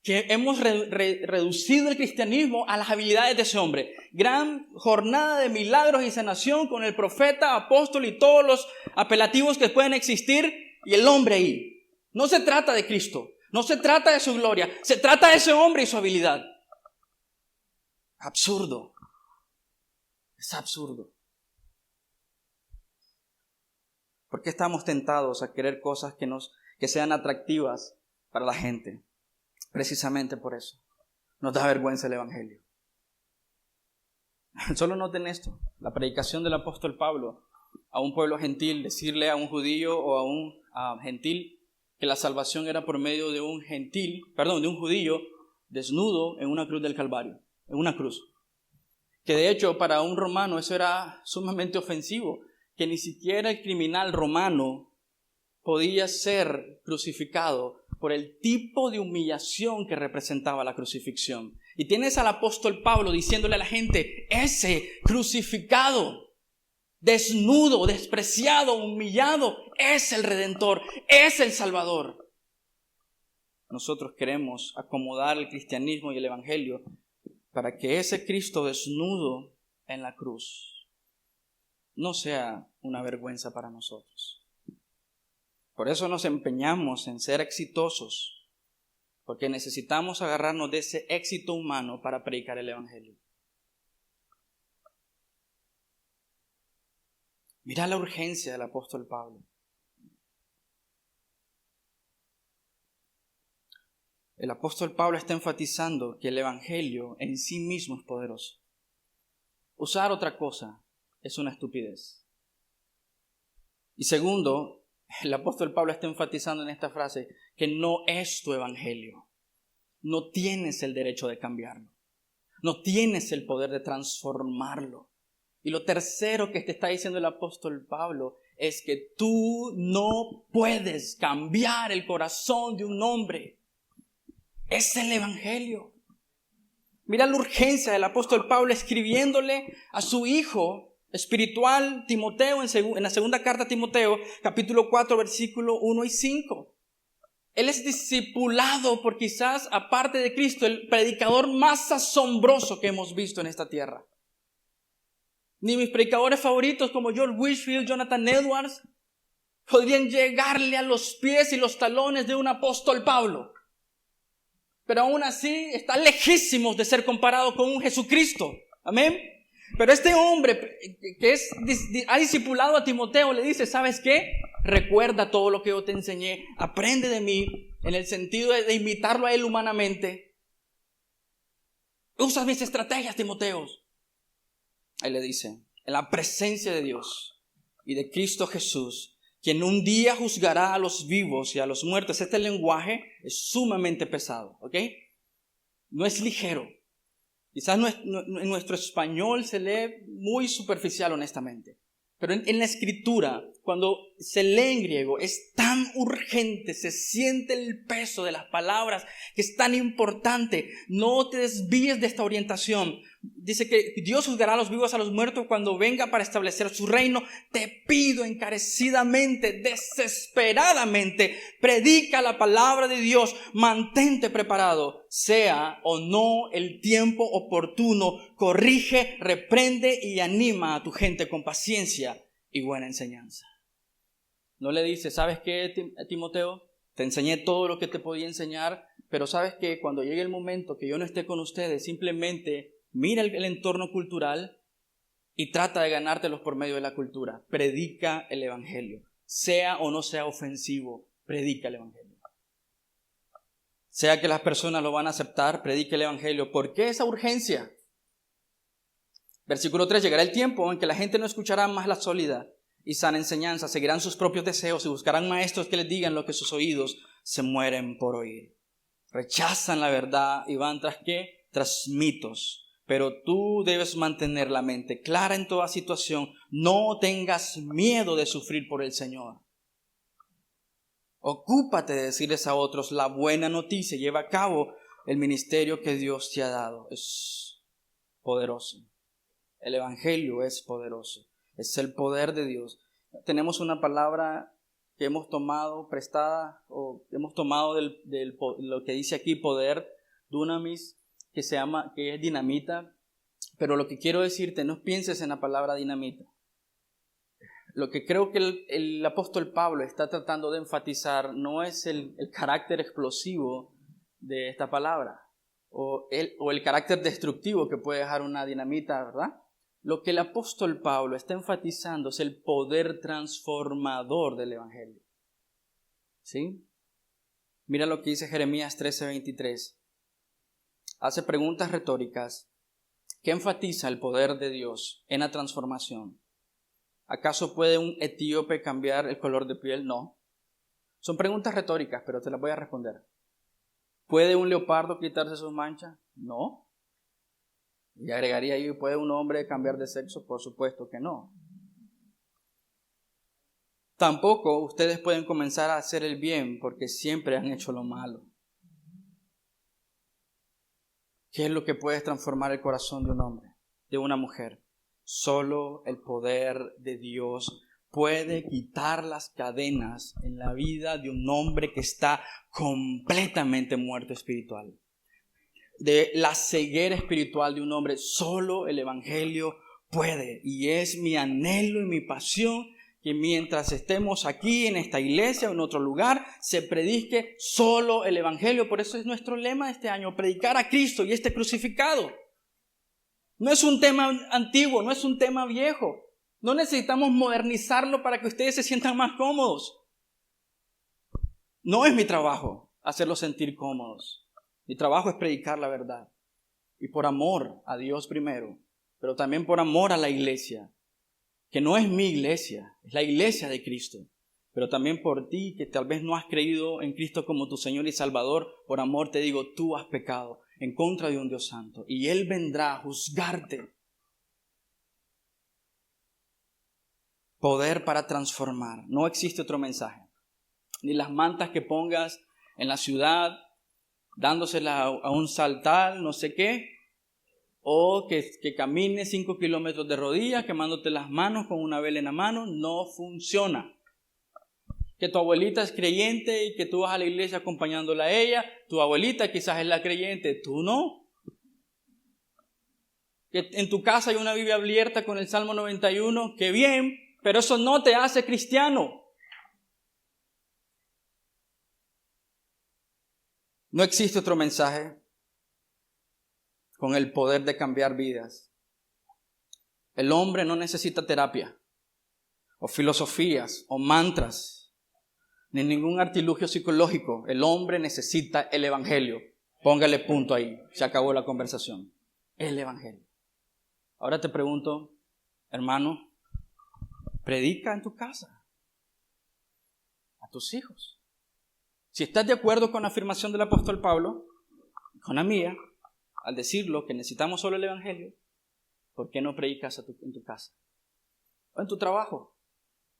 Que hemos reducido el cristianismo a las habilidades de ese hombre. Gran jornada de milagros y sanación con el profeta, apóstol y todos los apelativos que pueden existir y el hombre ahí. No se trata de Cristo, no se trata de su gloria, se trata de ese hombre y su habilidad. Absurdo. Es absurdo. ¿Por qué estamos tentados a querer cosas que sean atractivas para la gente? Precisamente por eso. Nos da vergüenza el evangelio. Solo noten esto. La predicación del apóstol Pablo a un pueblo gentil, decirle a un judío o a un gentil que la salvación era por medio de un judío desnudo en una cruz del Calvario, en una cruz. Que de hecho para un romano eso era sumamente ofensivo. Que ni siquiera el criminal romano podía ser crucificado por el tipo de humillación que representaba la crucifixión. Y tienes al apóstol Pablo diciéndole a la gente, ese crucificado, desnudo, despreciado, humillado, es el Redentor, es el Salvador. Nosotros queremos acomodar el cristianismo y el evangelio para que ese Cristo desnudo en la cruz no sea una vergüenza para nosotros. Por eso nos empeñamos en ser exitosos, porque necesitamos agarrarnos de ese éxito humano para predicar el evangelio. Mira la urgencia del apóstol Pablo. El apóstol Pablo está enfatizando que el evangelio en sí mismo es poderoso. Usar otra cosa es una estupidez. Y segundo, el apóstol Pablo está enfatizando en esta frase que no es tu evangelio. No tienes el derecho de cambiarlo. No tienes el poder de transformarlo. Y lo tercero que te está diciendo el apóstol Pablo es que tú no puedes cambiar el corazón de un hombre. Es el evangelio. Mira la urgencia del apóstol Pablo escribiéndole a su hijo espiritual Timoteo en la segunda carta a Timoteo, capítulo 4, versículo 1 y 5. Él es discipulado por quizás, aparte de Cristo, el predicador más asombroso que hemos visto en esta tierra. Ni mis predicadores favoritos como George Whitefield, Jonathan Edwards, podrían llegarle a los pies y los talones de un apóstol Pablo. Pero aún así está lejísimos de ser comparado con un Jesucristo. Amén. Pero este hombre que ha discipulado a Timoteo le dice, ¿sabes qué? Recuerda todo lo que yo te enseñé. Aprende de mí en el sentido de imitarlo a él humanamente. Usa mis estrategias, Timoteo. Ahí le dice, en la presencia de Dios y de Cristo Jesús, quien un día juzgará a los vivos y a los muertos. Este lenguaje es sumamente pesado, ¿ok? No es ligero. Quizás en nuestro español se lee muy superficial, honestamente. Pero en la Escritura cuando se lee en griego, es tan urgente, se siente el peso de las palabras, que es tan importante. No te desvíes de esta orientación. Dice que Dios juzgará a los vivos a los muertos cuando venga para establecer su reino. Te pido encarecidamente, desesperadamente, predica la palabra de Dios, mantente preparado, sea o no el tiempo oportuno, corrige, reprende y anima a tu gente con paciencia y buena enseñanza. No le dice, ¿sabes qué, Timoteo? Te enseñé todo lo que te podía enseñar, pero ¿sabes qué? Cuando llegue el momento que yo no esté con ustedes, simplemente mira el entorno cultural y trata de ganártelos por medio de la cultura. Predica el evangelio. Sea o no sea ofensivo, predica el evangelio. Sea que las personas lo van a aceptar, predica el evangelio. ¿Por qué esa urgencia? Versículo 3, llegará el tiempo en que la gente no escuchará más la sólida y sana enseñanza, seguirán sus propios deseos y buscarán maestros que les digan lo que sus oídos se mueren por oír. Rechazan la verdad y van tras ¿qué? Tras mitos. Pero tú debes mantener la mente clara en toda situación. No tengas miedo de sufrir por el Señor. Ocúpate de decirles a otros la buena noticia. Lleva a cabo el ministerio que Dios te ha dado. Es poderoso. El evangelio es poderoso. Es el poder de Dios. Tenemos una palabra que hemos tomado prestada o hemos tomado de lo que dice aquí poder, dunamis, que es dinamita. Pero lo que quiero decirte, no pienses en la palabra dinamita. Lo que creo que el apóstol Pablo está tratando de enfatizar no es el carácter explosivo de esta palabra o el carácter destructivo que puede dejar una dinamita, ¿verdad? Lo que el apóstol Pablo está enfatizando es el poder transformador del evangelio. ¿Sí? Mira lo que dice Jeremías 13:23. Hace preguntas retóricas. ¿Qué enfatiza el poder de Dios en la transformación? ¿Acaso puede un etíope cambiar el color de piel? No. Son preguntas retóricas, pero te las voy a responder. ¿Puede un leopardo quitarse sus manchas? No. Y agregaría yo, ¿puede un hombre cambiar de sexo? Por supuesto que no. Tampoco ustedes pueden comenzar a hacer el bien porque siempre han hecho lo malo. ¿Qué es lo que puede transformar el corazón de un hombre, de una mujer? Solo el poder de Dios puede quitar las cadenas en la vida de un hombre que está completamente muerto espiritual. De la ceguera espiritual de un hombre, solo el evangelio puede. Y es mi anhelo y mi pasión que mientras estemos aquí en esta iglesia o en otro lugar, se predique solo el evangelio. Por eso es nuestro lema de este año, predicar a Cristo y este crucificado. No es un tema antiguo, no es un tema viejo. No necesitamos modernizarlo para que ustedes se sientan más cómodos. No es mi trabajo hacerlos sentir cómodos. Mi trabajo es predicar la verdad. Y por amor a Dios primero, pero también por amor a la iglesia, que no es mi iglesia, es la iglesia de Cristo. Pero también por ti, que tal vez no has creído en Cristo como tu Señor y Salvador, por amor te digo, tú has pecado en contra de un Dios santo. Y Él vendrá a juzgarte. Poder para transformar. No existe otro mensaje. Ni las mantas que pongas en la ciudad, dándosela a un saltal, no sé qué, o que camines 5 kilómetros de rodillas, quemándote las manos con una vela en la mano, no funciona. Que tu abuelita es creyente y que tú vas a la iglesia acompañándola a ella, tu abuelita quizás es la creyente, tú no. Que en tu casa hay una Biblia abierta con el Salmo 91, qué bien, pero eso no te hace cristiano. No existe otro mensaje con el poder de cambiar vidas. El hombre no necesita terapia, o filosofías, o mantras, ni ningún artilugio psicológico. El hombre necesita el evangelio. Póngale punto ahí, se acabó la conversación. El evangelio. Ahora te pregunto, hermano, predica en tu casa a tus hijos. Si estás de acuerdo con la afirmación del apóstol Pablo, con la mía, al decirlo que necesitamos solo el evangelio, ¿por qué no predicas en tu casa? O en tu trabajo,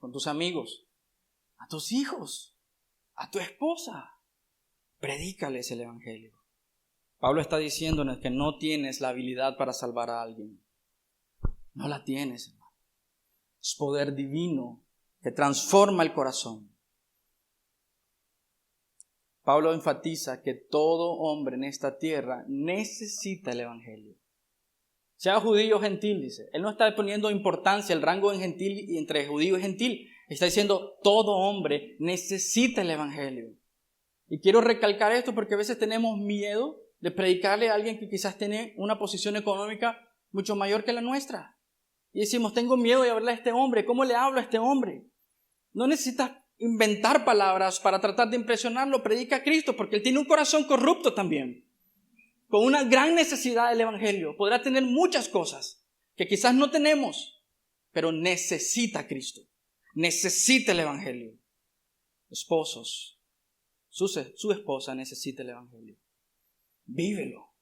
con tus amigos, a tus hijos, a tu esposa. Predícales el evangelio. Pablo está diciéndonos que no tienes la habilidad para salvar a alguien. No la tienes, hermano. Es poder divino que transforma el corazón. Pablo enfatiza que todo hombre en esta tierra necesita el evangelio. Sea judío o gentil, dice. Él no está poniendo importancia el rango en gentil y entre judío y gentil. Está diciendo todo hombre necesita el evangelio. Y quiero recalcar esto porque a veces tenemos miedo de predicarle a alguien que quizás tiene una posición económica mucho mayor que la nuestra. Y decimos, tengo miedo de hablarle a este hombre. ¿Cómo le hablo a este hombre? No necesitas inventar palabras para tratar de impresionarlo. Predica a Cristo porque él tiene un corazón corrupto también, con una gran necesidad del evangelio. Podrá tener muchas cosas que quizás no tenemos, pero necesita a Cristo. Necesita el evangelio. Esposos, su esposa necesita el evangelio. Vívelo.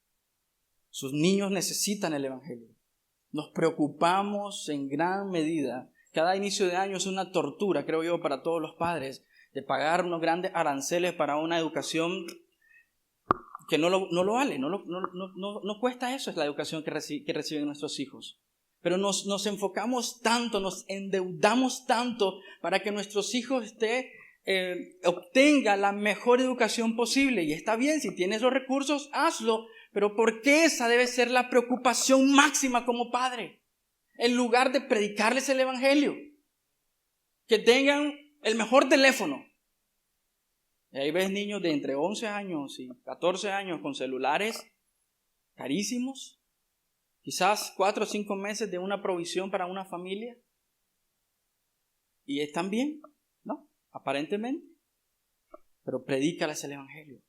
Sus niños necesitan el evangelio. Nos preocupamos en gran medida. Cada inicio de año es una tortura, creo yo, para todos los padres, de pagar unos grandes aranceles para una educación que no lo vale. No cuesta eso, es la educación que reciben nuestros hijos. Pero nos enfocamos tanto, nos endeudamos tanto para que nuestros hijos obtengan la mejor educación posible. Y está bien, si tienes los recursos, hazlo. Pero ¿por qué esa debe ser la preocupación máxima como padre? En lugar de predicarles el evangelio. Que tengan el mejor teléfono. Y ahí ves niños de entre 11 años y 14 años con celulares carísimos. Quizás 4 o 5 meses de una provisión para una familia. Y están bien, ¿no? Aparentemente. Pero predícales el evangelio.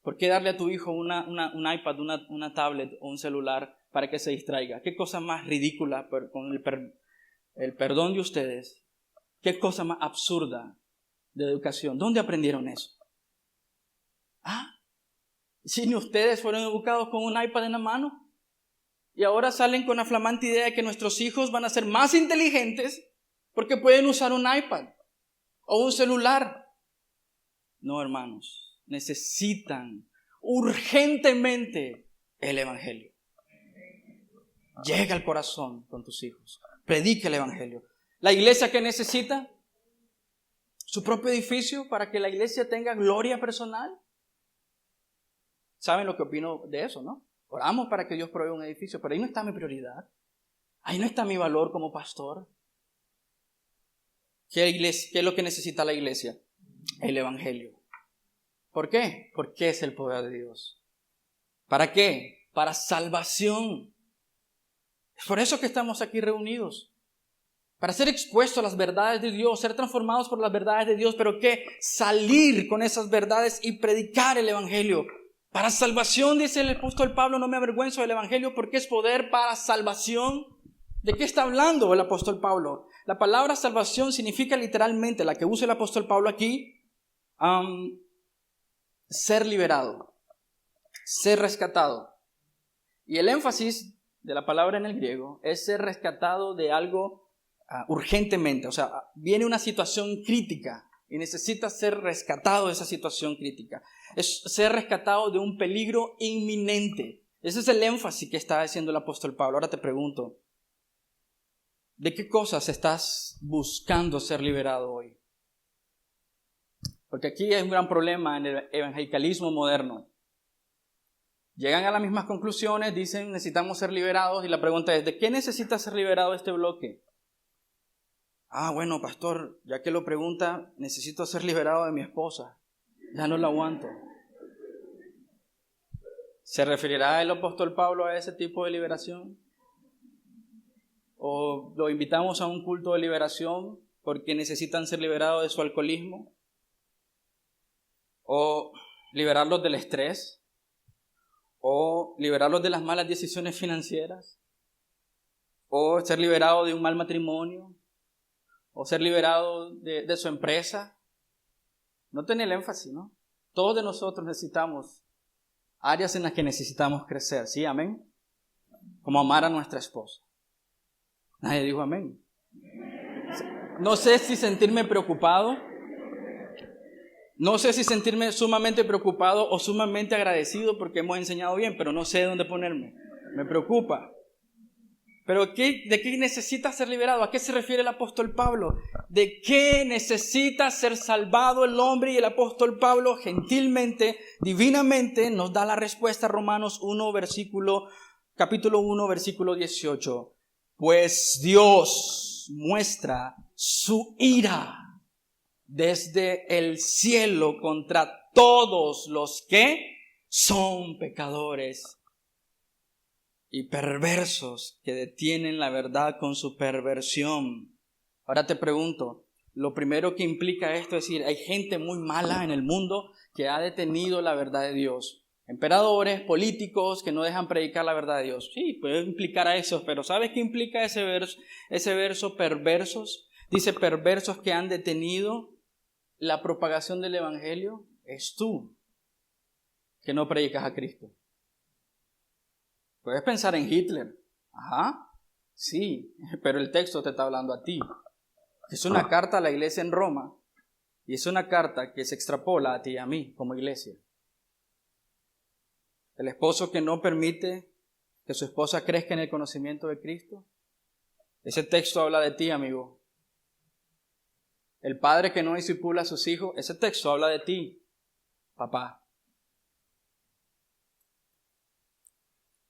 ¿Por qué darle a tu hijo un iPad, una tablet o un celular para que se distraiga? ¿Qué cosa más ridícula, con el perdón de ustedes? ¿Qué cosa más absurda de educación? ¿Dónde aprendieron eso? Si ni ustedes fueron educados con un iPad en la mano y ahora salen con la flamante idea de que nuestros hijos van a ser más inteligentes porque pueden usar un iPad o un celular. No, hermanos. Necesitan urgentemente el evangelio. Llega al corazón con tus hijos. Predica el evangelio. La iglesia, ¿qué necesita? Su propio edificio para que la iglesia tenga gloria personal. ¿Saben lo que opino de eso, no? Oramos para que Dios provea un edificio, pero ahí no está mi prioridad. Ahí no está mi valor como pastor. ¿Qué es lo que necesita la iglesia? El evangelio. ¿Por qué? Porque es el poder de Dios. ¿Para qué? Para salvación. Es por eso que estamos aquí reunidos. Para ser expuestos a las verdades de Dios, ser transformados por las verdades de Dios, pero ¿qué? Salir con esas verdades y predicar el evangelio. Para salvación, dice el apóstol Pablo, no me avergüenzo del evangelio porque es poder para salvación. ¿De qué está hablando el apóstol Pablo? La palabra salvación significa literalmente, la que usa el apóstol Pablo aquí, ser liberado, ser rescatado. Y el énfasis de la palabra en el griego es ser rescatado de algo urgentemente. O sea, viene una situación crítica y necesitas ser rescatado de esa situación crítica. Es ser rescatado de un peligro inminente. Ese es el énfasis que está haciendo el apóstol Pablo. Ahora te pregunto, ¿de qué cosas estás buscando ser liberado hoy? Porque aquí hay un gran problema en el evangelicalismo moderno. Llegan a las mismas conclusiones, dicen necesitamos ser liberados y la pregunta es, ¿de qué necesita ser liberado este bloque? Bueno, pastor, ya que lo pregunta, necesito ser liberado de mi esposa. Ya no la aguanto. ¿Se referirá el apóstol Pablo a ese tipo de liberación? ¿O lo invitamos a un culto de liberación porque necesitan ser liberados de su alcoholismo? ¿O liberarlos del estrés? ¿O liberarlos de las malas decisiones financieras? ¿O ser liberado de un mal matrimonio? ¿O ser liberado de su empresa? No tiene el énfasis, ¿no? Todos de nosotros necesitamos áreas en las que necesitamos crecer, ¿sí? Amén. Como amar a nuestra esposa. Nadie dijo amén. No sé si sentirme preocupado, no sé si sentirme sumamente preocupado o sumamente agradecido porque hemos enseñado bien, pero no sé dónde ponerme. Me preocupa. Pero ¿de qué necesita ser liberado? ¿A qué se refiere el apóstol Pablo? ¿De qué necesita ser salvado el hombre? Y el apóstol Pablo gentilmente, divinamente, nos da la respuesta. Romanos 1, capítulo 1, versículo 18. Pues Dios muestra su ira desde el cielo contra todos los que son pecadores y perversos, que detienen la verdad con su perversión. Ahora te pregunto, lo primero que implica esto es decir, hay gente muy mala en el mundo que ha detenido la verdad de Dios. Emperadores, políticos que no dejan predicar la verdad de Dios. Sí, puede implicar a eso, pero ¿sabes qué implica ese verso perversos? Dice perversos que han detenido la propagación del evangelio. Es tú que no predicas a Cristo. Puedes pensar en Hitler. Ajá, sí, pero el texto te está hablando a ti. Es una carta a la iglesia en Roma y es una carta que se extrapola a ti y a mí como iglesia. El esposo que no permite que su esposa crezca en el conocimiento de Cristo. Ese texto habla de ti, amigo. El padre que no discipula a sus hijos. Ese texto habla de ti, papá.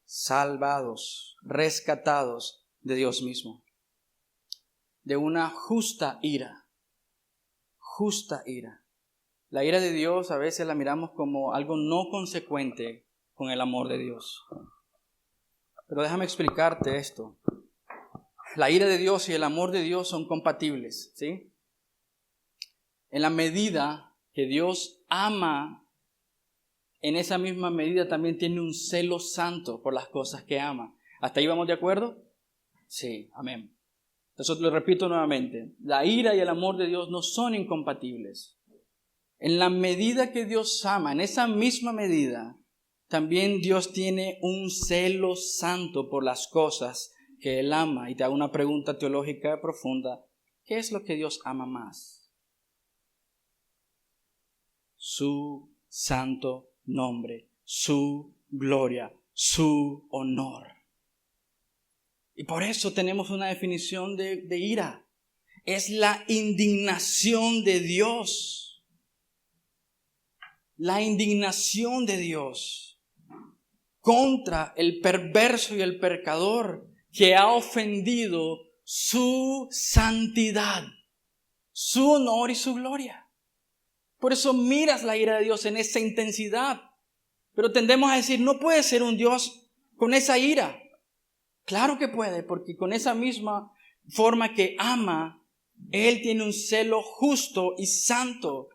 Salvados, rescatados de Dios mismo, de una justa ira. Justa ira. La ira de Dios a veces la miramos como algo no consecuente con el amor de Dios. Pero déjame explicarte esto. La ira de Dios y el amor de Dios son compatibles, ¿sí? En la medida que Dios ama, en esa misma medida también tiene un celo santo por las cosas que ama. ¿Hasta ahí vamos de acuerdo? Sí, amén. Entonces lo repito nuevamente. La ira y el amor de Dios no son incompatibles. En la medida que Dios ama, en esa misma medida, también Dios tiene un celo santo por las cosas que Él ama. Y te hago una pregunta teológica profunda. ¿Qué es lo que Dios ama más? Su santo nombre, su gloria, su honor. Y por eso tenemos una definición de ira. Es la indignación de Dios. La indignación de Dios contra el perverso y el pecador que ha ofendido su santidad, su honor y su gloria. Por eso miras la ira de Dios en esa intensidad. Pero tendemos a decir, no puede ser un Dios con esa ira. Claro que puede, porque con esa misma forma que ama, Él tiene un celo justo y santo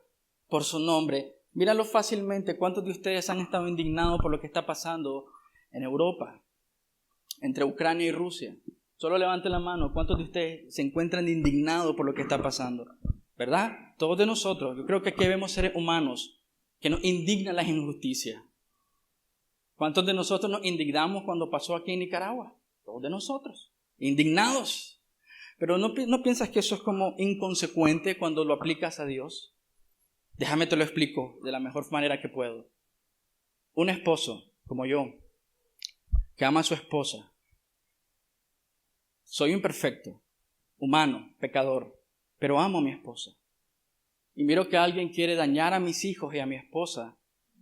por su nombre. Míralo fácilmente. ¿Cuántos de ustedes han estado indignados por lo que está pasando en Europa, entre Ucrania y Rusia? Solo levanten la mano. ¿Cuántos de ustedes se encuentran indignados por lo que está pasando? ¿Verdad? Todos de nosotros. Yo creo que aquí vemos seres humanos que nos indignan las injusticias. ¿Cuántos de nosotros nos indignamos cuando pasó aquí en Nicaragua? Todos de nosotros. Indignados. Pero ¿no piensas que eso es como inconsecuente cuando lo aplicas a Dios? Déjame te lo explico de la mejor manera que puedo. Un esposo como yo, que ama a su esposa. Soy imperfecto, humano, pecador. Pero amo a mi esposa. Y miro que alguien quiere dañar a mis hijos y a mi esposa.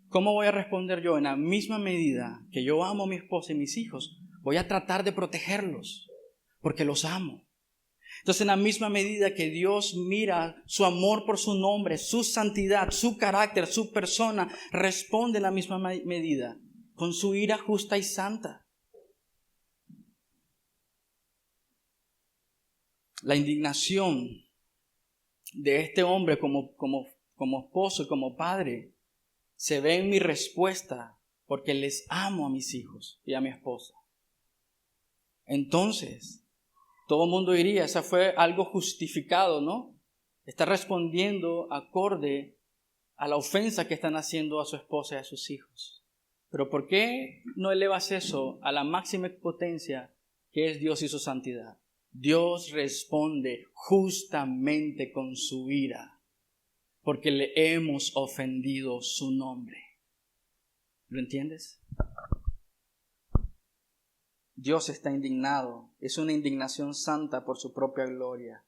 ¿Cómo voy a responder yo? En la misma medida que yo amo a mi esposa y mis hijos, voy a tratar de protegerlos, porque los amo. Entonces, en la misma medida que Dios mira su amor por su nombre, su santidad, su carácter, su persona, responde en la misma medida con su ira justa y santa. La indignación de este hombre como esposo y como padre se ve en mi respuesta porque les amo a mis hijos y a mi esposa. Entonces, todo el mundo diría, eso fue algo justificado, ¿no? Está respondiendo acorde a la ofensa que están haciendo a su esposa y a sus hijos. Pero ¿por qué no elevas eso a la máxima potencia que es Dios y su santidad? Dios responde justamente con su ira, porque le hemos ofendido su nombre. ¿Lo entiendes? Dios está indignado. Es una indignación santa por su propia gloria.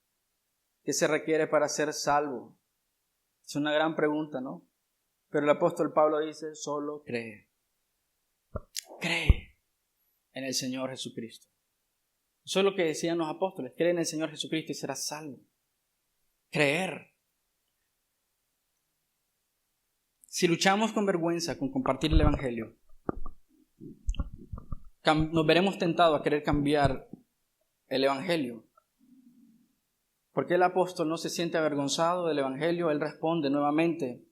¿Qué se requiere para ser salvo? Es una gran pregunta, ¿no? Pero el apóstol Pablo dice, solo cree. Cree en el Señor Jesucristo. Eso es lo que decían los apóstoles. Cree en el Señor Jesucristo y serás salvo. Creer. Si luchamos con vergüenza con compartir el Evangelio, nos veremos tentados a querer cambiar el Evangelio. ¿Por qué el apóstol no se siente avergonzado del Evangelio? Él responde nuevamente,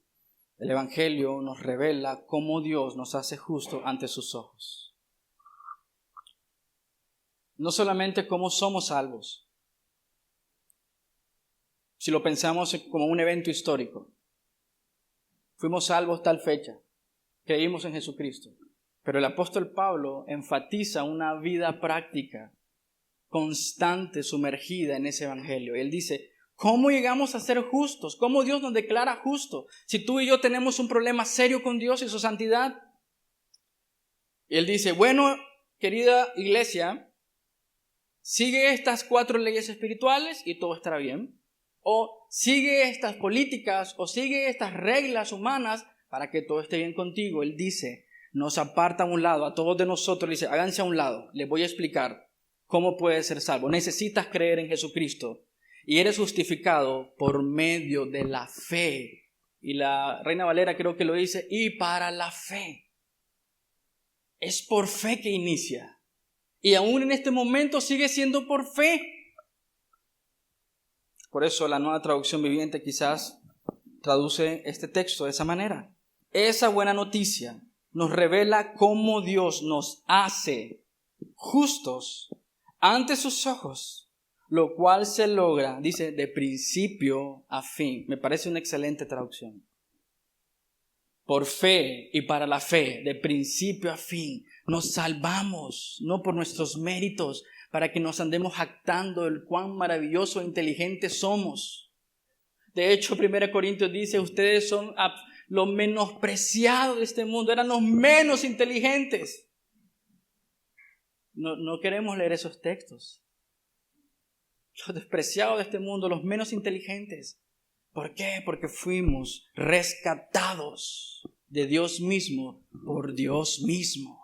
el Evangelio nos revela cómo Dios nos hace justo ante sus ojos. No solamente cómo somos salvos, si lo pensamos como un evento histórico. Fuimos salvos tal fecha, creímos en Jesucristo. Pero el apóstol Pablo enfatiza una vida práctica, constante, sumergida en ese evangelio. Él dice, ¿cómo llegamos a ser justos? ¿Cómo Dios nos declara justos? Si tú y yo tenemos un problema serio con Dios y su santidad. Y él dice, bueno, querida iglesia, sigue estas 4 leyes espirituales y todo estará bien. O sigue estas políticas o sigue estas reglas humanas para que todo esté bien contigo. Él dice, nos aparta a un lado, a todos de nosotros, dice, háganse a un lado, les voy a explicar cómo puedes ser salvo. Necesitas creer en Jesucristo y eres justificado por medio de la fe. Y la Reina Valera creo que lo dice, y para la fe. Es por fe que inicia. Y aún en este momento sigue siendo por fe. Por eso la Nueva Traducción Viviente quizás traduce este texto de esa manera. Esa buena noticia nos revela cómo Dios nos hace justos ante sus ojos, lo cual se logra, dice, de principio a fin. Me parece una excelente traducción. Por fe y para la fe, de principio a fin, nos salvamos, no por nuestros méritos, para que nos andemos jactando del cuán maravilloso e inteligentes somos. De hecho, 1 Corintios dice, ustedes son los menospreciados de este mundo, eran los menos inteligentes. No queremos leer esos textos. Los despreciados de este mundo, los menos inteligentes. ¿Por qué? Porque fuimos rescatados de Dios mismo por Dios mismo.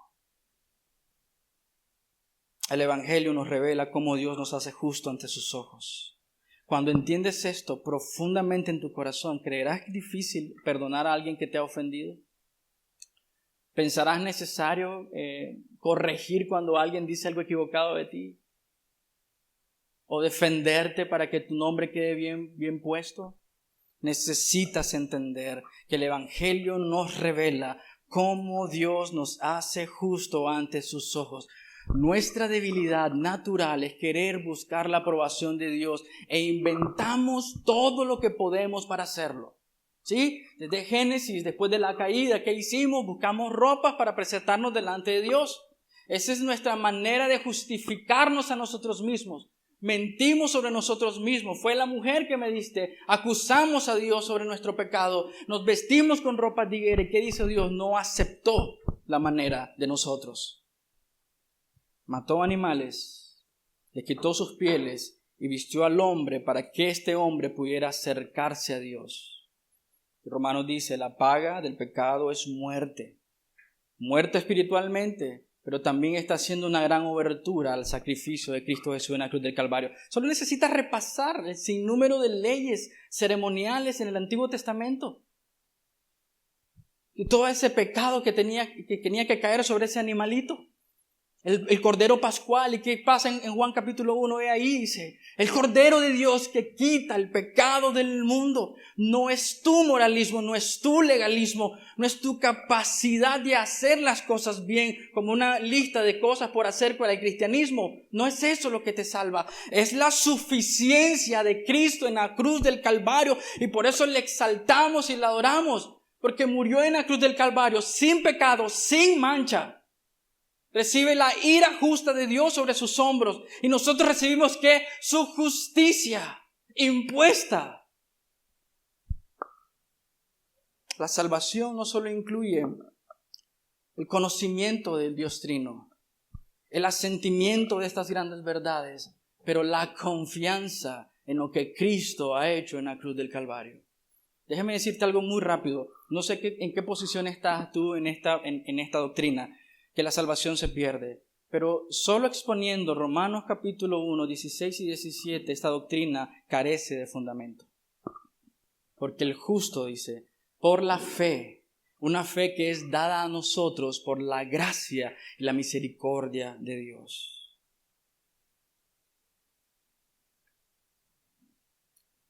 El Evangelio nos revela cómo Dios nos hace justo ante sus ojos. Cuando entiendes esto profundamente en tu corazón, ¿creerás que es difícil perdonar a alguien que te ha ofendido? ¿Pensarás necesario corregir cuando alguien dice algo equivocado de ti? ¿O defenderte para que tu nombre quede bien puesto? Necesitas entender que el Evangelio nos revela cómo Dios nos hace justo ante sus ojos. Nuestra debilidad natural es querer buscar la aprobación de Dios e inventamos todo lo que podemos para hacerlo. ¿Sí? Desde Génesis, después de la caída, ¿qué hicimos? Buscamos ropas para presentarnos delante de Dios. Esa es nuestra manera de justificarnos a nosotros mismos. Mentimos sobre nosotros mismos. Fue la mujer que me diste. Acusamos a Dios sobre nuestro pecado. Nos vestimos con ropas de higuera. ¿Qué dice Dios? No aceptó la manera de nosotros. Mató animales, le quitó sus pieles y vistió al hombre para que este hombre pudiera acercarse a Dios. Romanos dice, la paga del pecado es muerte. Muerte espiritualmente, pero también está haciendo una gran obertura al sacrificio de Cristo Jesús en la cruz del Calvario. Solo necesitas repasar el sinnúmero de leyes ceremoniales en el Antiguo Testamento. Y todo ese pecado que tenía que caer sobre ese animalito. El Cordero Pascual. ¿Y qué pasa en Juan capítulo 1? Ve ahí, dice, el Cordero de Dios que quita el pecado del mundo. No es tu moralismo, no es tu legalismo, no es tu capacidad de hacer las cosas bien, como una lista de cosas por hacer para el cristianismo. No es eso lo que te salva. Es la suficiencia de Cristo en la cruz del Calvario. Y por eso le exaltamos y le adoramos. Porque murió en la cruz del Calvario sin pecado, sin mancha. Recibe la ira justa de Dios sobre sus hombros. Y nosotros recibimos ¿qué? Su justicia impuesta. La salvación no solo incluye el conocimiento del Dios Trino, el asentimiento de estas grandes verdades, pero la confianza en lo que Cristo ha hecho en la cruz del Calvario. Déjame decirte algo muy rápido. No sé en qué posición estás tú en esta doctrina, que la salvación se pierde. Pero solo exponiendo Romanos capítulo 1, 16 y 17, esta doctrina carece de fundamento. Porque el justo dice, por la fe, una fe que es dada a nosotros por la gracia y la misericordia de Dios.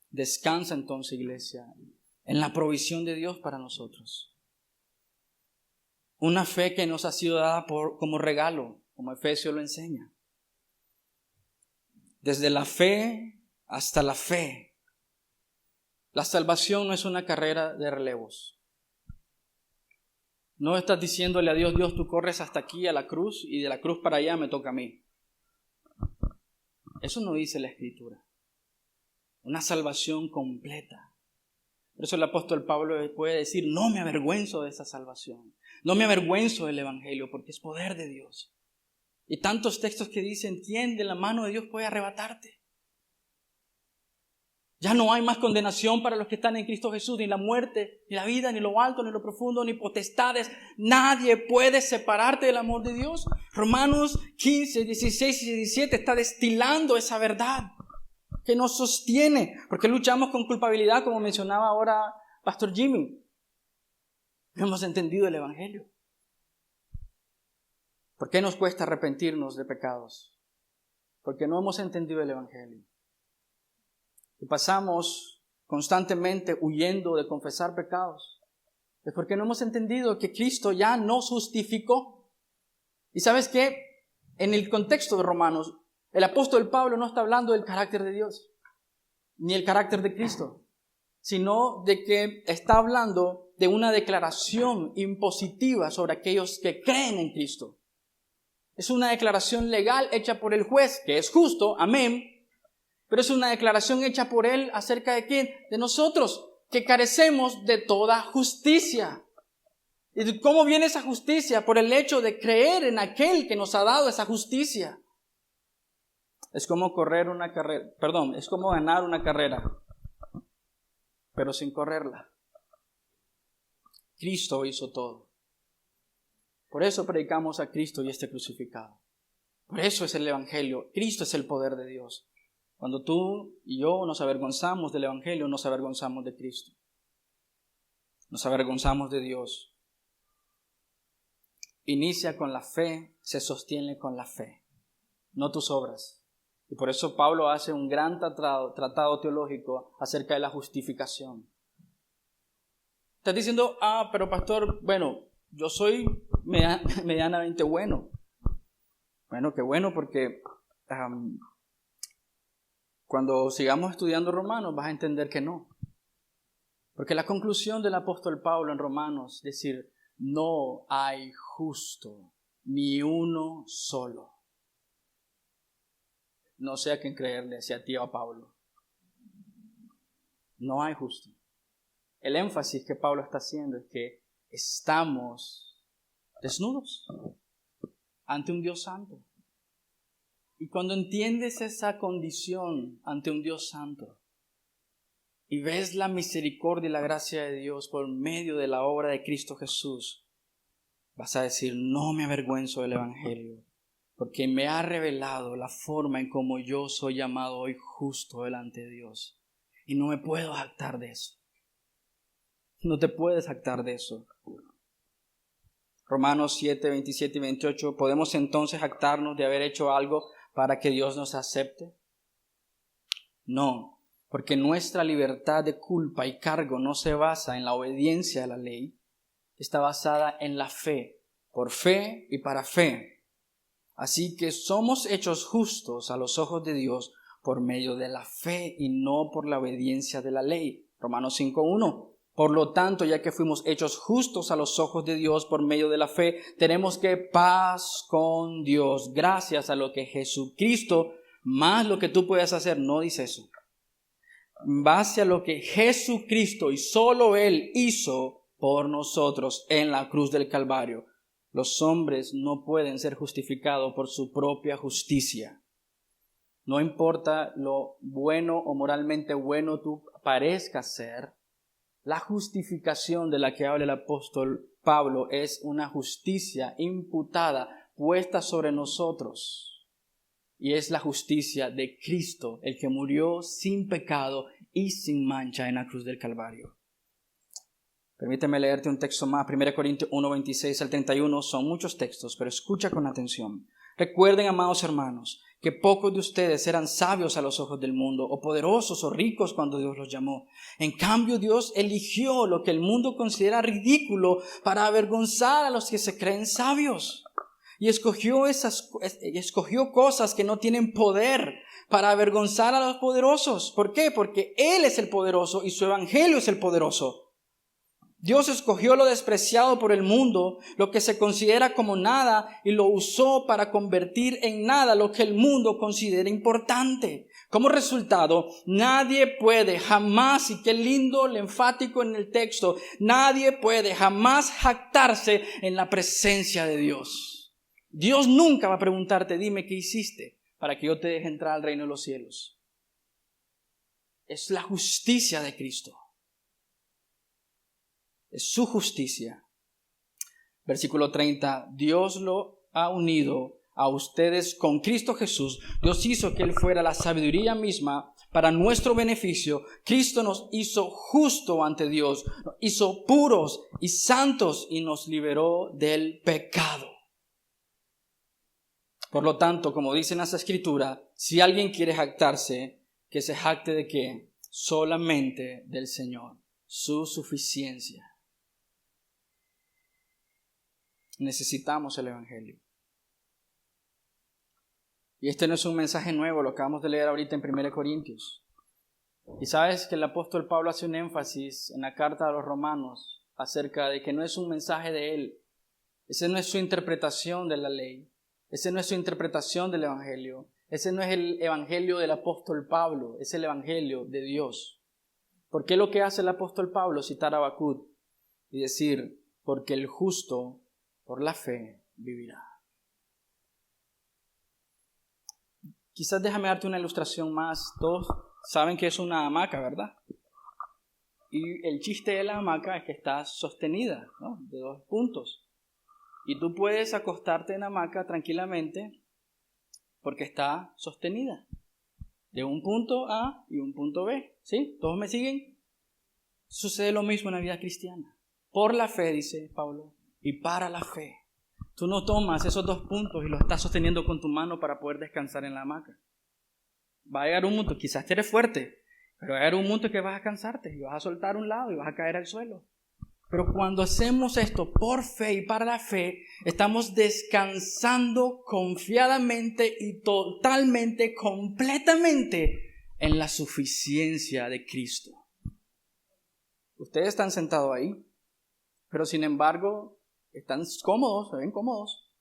Descansa entonces, iglesia, en la provisión de Dios para nosotros. Una fe que nos ha sido dada como regalo, como Efesios lo enseña. Desde la fe hasta la fe. La salvación no es una carrera de relevos. No estás diciéndole a Dios, Dios, tú corres hasta aquí a la cruz y de la cruz para allá me toca a mí. Eso no dice la Escritura. Una salvación completa. Por eso el apóstol Pablo puede decir, no me avergüenzo de esa salvación. No me avergüenzo del Evangelio porque es poder de Dios. Y tantos textos que dicen, ¿quién de la mano de Dios puede arrebatarte? Ya no hay más condenación para los que están en Cristo Jesús, ni la muerte, ni la vida, ni lo alto, ni lo profundo, ni potestades. Nadie puede separarte del amor de Dios. Romanos 15, 16 y 17 está destilando esa verdad que nos sostiene. Porque luchamos con culpabilidad, como mencionaba ahora Pastor Jimmy. No hemos entendido el Evangelio. ¿Por qué nos cuesta arrepentirnos de pecados? Porque no hemos entendido el Evangelio. Y pasamos constantemente huyendo de confesar pecados. Es porque no hemos entendido que Cristo ya nos justificó. ¿Y sabes qué? En el contexto de Romanos, el apóstol Pablo no está hablando del carácter de Dios, ni el carácter de Cristo, sino de que está hablando de una declaración impositiva sobre aquellos que creen en Cristo. Es una declaración legal hecha por el juez, que es justo, amén. Pero es una declaración hecha por Él acerca de quién, de nosotros, que carecemos de toda justicia. ¿Y cómo viene esa justicia? Por el hecho de creer en aquel que nos ha dado esa justicia. Es como es como ganar una carrera, pero sin correrla. Cristo hizo todo. Por eso predicamos a Cristo y este crucificado. Por eso es el Evangelio. Cristo es el poder de Dios. Cuando tú y yo nos avergonzamos del Evangelio, nos avergonzamos de Cristo. Nos avergonzamos de Dios. Inicia con la fe, se sostiene con la fe, no tus obras. Y por eso Pablo hace un gran tratado teológico acerca de la justificación. Estás diciendo, pero pastor, bueno, yo soy medianamente bueno. Bueno, qué bueno porque cuando sigamos estudiando Romanos vas a entender que no. Porque la conclusión del apóstol Pablo en Romanos es decir, no hay justo, ni uno solo. No sé a quién creerle, si a ti o a Pablo. No hay justo. El énfasis que Pablo está haciendo es que estamos desnudos ante un Dios santo. Y cuando entiendes esa condición ante un Dios santo y ves la misericordia y la gracia de Dios por medio de la obra de Cristo Jesús, vas a decir, no me avergüenzo del Evangelio, porque me ha revelado la forma en cómo yo soy llamado hoy justo delante de Dios. Y no me puedo jactar de eso. No te puedes jactar de eso. Romanos 7, 27 y 28, ¿podemos entonces jactarnos de haber hecho algo para que Dios nos acepte? No, porque nuestra libertad de culpa y cargo no se basa en la obediencia a la ley, está basada en la fe, por fe y para fe. Así que somos hechos justos a los ojos de Dios por medio de la fe y no por la obediencia de la ley. Romanos 5:1. Por lo tanto, ya que fuimos hechos justos a los ojos de Dios por medio de la fe, tenemos que paz con Dios, gracias a lo que Jesucristo, más lo que tú puedes hacer, no dice eso. En base a lo que Jesucristo y solo Él hizo por nosotros en la cruz del Calvario. Los hombres no pueden ser justificados por su propia justicia. No importa lo bueno o moralmente bueno tú parezcas ser, la justificación de la que habla el apóstol Pablo es una justicia imputada, puesta sobre nosotros. Y es la justicia de Cristo, el que murió sin pecado y sin mancha en la cruz del Calvario. Permíteme leerte un texto más, 1 Corintios 1, 26 al 31. Son muchos textos, pero escucha con atención. Recuerden, amados hermanos, que pocos de ustedes eran sabios a los ojos del mundo, o poderosos o ricos cuando Dios los llamó. En cambio, Dios eligió lo que el mundo considera ridículo para avergonzar a los que se creen sabios. Y escogió cosas que no tienen poder para avergonzar a los poderosos. ¿Por qué? Porque Él es el poderoso y su evangelio es el poderoso. Dios escogió lo despreciado por el mundo, lo que se considera como nada, y lo usó para convertir en nada lo que el mundo considera importante. Como resultado, nadie puede jamás, y qué lindo, lo enfático en el texto, nadie puede jamás jactarse en la presencia de Dios. Dios nunca va a preguntarte, dime qué hiciste para que yo te deje entrar al reino de los cielos. Es la justicia de Cristo. Es su justicia. Versículo 30. Dios lo ha unido a ustedes con Cristo Jesús. Dios hizo que Él fuera la sabiduría misma para nuestro beneficio. Cristo nos hizo justo ante Dios, nos hizo puros y santos y nos liberó del pecado. Por lo tanto, como dice en las Escrituras, si alguien quiere jactarse, que se jacte ¿de qué? Solamente del Señor, su suficiencia. Necesitamos el Evangelio. Y este no es un mensaje nuevo, lo acabamos de leer ahorita en 1 Corintios. Y sabes que el apóstol Pablo hace un énfasis en la carta a los romanos acerca de que no es un mensaje de él. Esa no es su interpretación de la ley. Esa no es su interpretación del Evangelio. Ese no es el Evangelio del apóstol Pablo, es el Evangelio de Dios. ¿Por qué lo que hace el apóstol Pablo? Citar a Habacuc y decir, porque el justo por la fe vivirá. Quizás déjame darte una ilustración más. Todos saben que es una hamaca, ¿verdad? Y el chiste de la hamaca es que está sostenida, ¿no? De 2 puntos. Y tú puedes acostarte en la hamaca tranquilamente porque está sostenida. De un punto A y un punto B. ¿Sí? ¿Todos me siguen? Sucede lo mismo en la vida cristiana. Por la fe, dice Pablo. Y para la fe. Tú no tomas esos 2 puntos y los estás sosteniendo con tu mano para poder descansar en la hamaca. Va a llegar un punto, quizás eres fuerte, pero va a llegar un punto que vas a cansarte y vas a soltar un lado y vas a caer al suelo. Pero cuando hacemos esto por fe y para la fe, estamos descansando confiadamente y totalmente, completamente en la suficiencia de Cristo. Ustedes están sentados ahí, pero sin embargo están cómodos, se ven cómodos.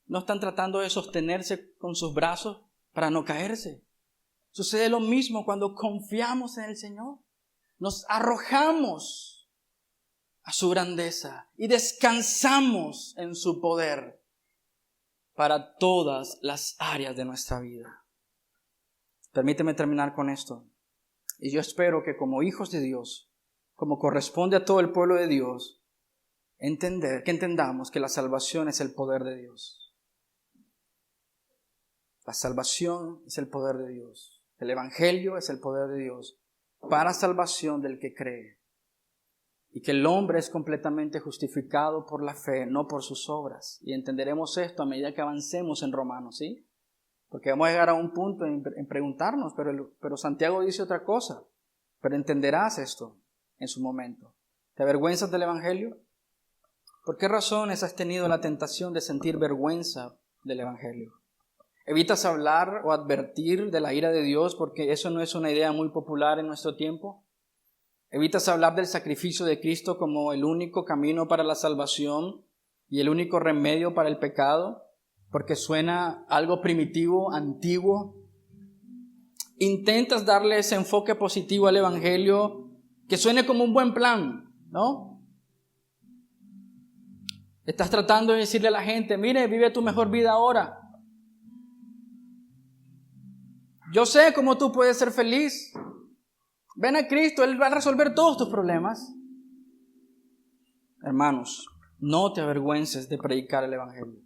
No están tratando de sostenerse con sus brazos para no caerse. Sucede lo mismo cuando confiamos en el Señor. Nos arrojamos a su grandeza y descansamos en su poder para todas las áreas de nuestra vida. Permíteme terminar con esto. Y yo espero que como hijos de Dios, como corresponde a todo el pueblo de Dios, entendamos que la salvación es el poder de Dios. La salvación es el poder de Dios. El Evangelio es el poder de Dios para salvación del que cree. Y que el hombre es completamente justificado por la fe, no por sus obras. Y entenderemos esto a medida que avancemos en Romanos, ¿sí? Porque vamos a llegar a un punto en preguntarnos, pero Santiago dice otra cosa. Pero entenderás esto en su momento. ¿Te avergüenzas del Evangelio? ¿Por qué razones has tenido la tentación de sentir vergüenza del Evangelio? ¿Evitas hablar o advertir de la ira de Dios porque eso no es una idea muy popular en nuestro tiempo? Evitas hablar del sacrificio de Cristo como el único camino para la salvación y el único remedio para el pecado, porque suena algo primitivo, antiguo. Intentas darle ese enfoque positivo al Evangelio que suene como un buen plan, ¿no? Estás tratando de decirle a la gente, mire, vive tu mejor vida ahora. Yo sé cómo tú puedes ser feliz. Ven a Cristo, Él va a resolver todos tus problemas. Hermanos, no te avergüences de predicar el Evangelio.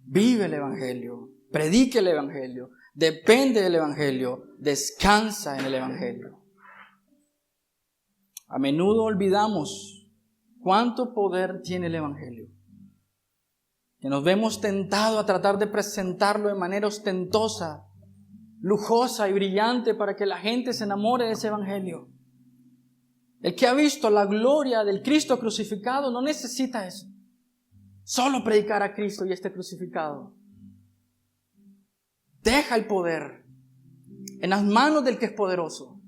Vive el Evangelio, predique el Evangelio, depende del Evangelio, descansa en el Evangelio. A menudo olvidamos cuánto poder tiene el Evangelio. Que nos vemos tentados a tratar de presentarlo de manera ostentosa, lujosa y brillante para que la gente se enamore de ese Evangelio. El que ha visto la gloria del Cristo crucificado no necesita eso. Solo predicar a Cristo y este crucificado. Deja el poder en las manos del que es poderoso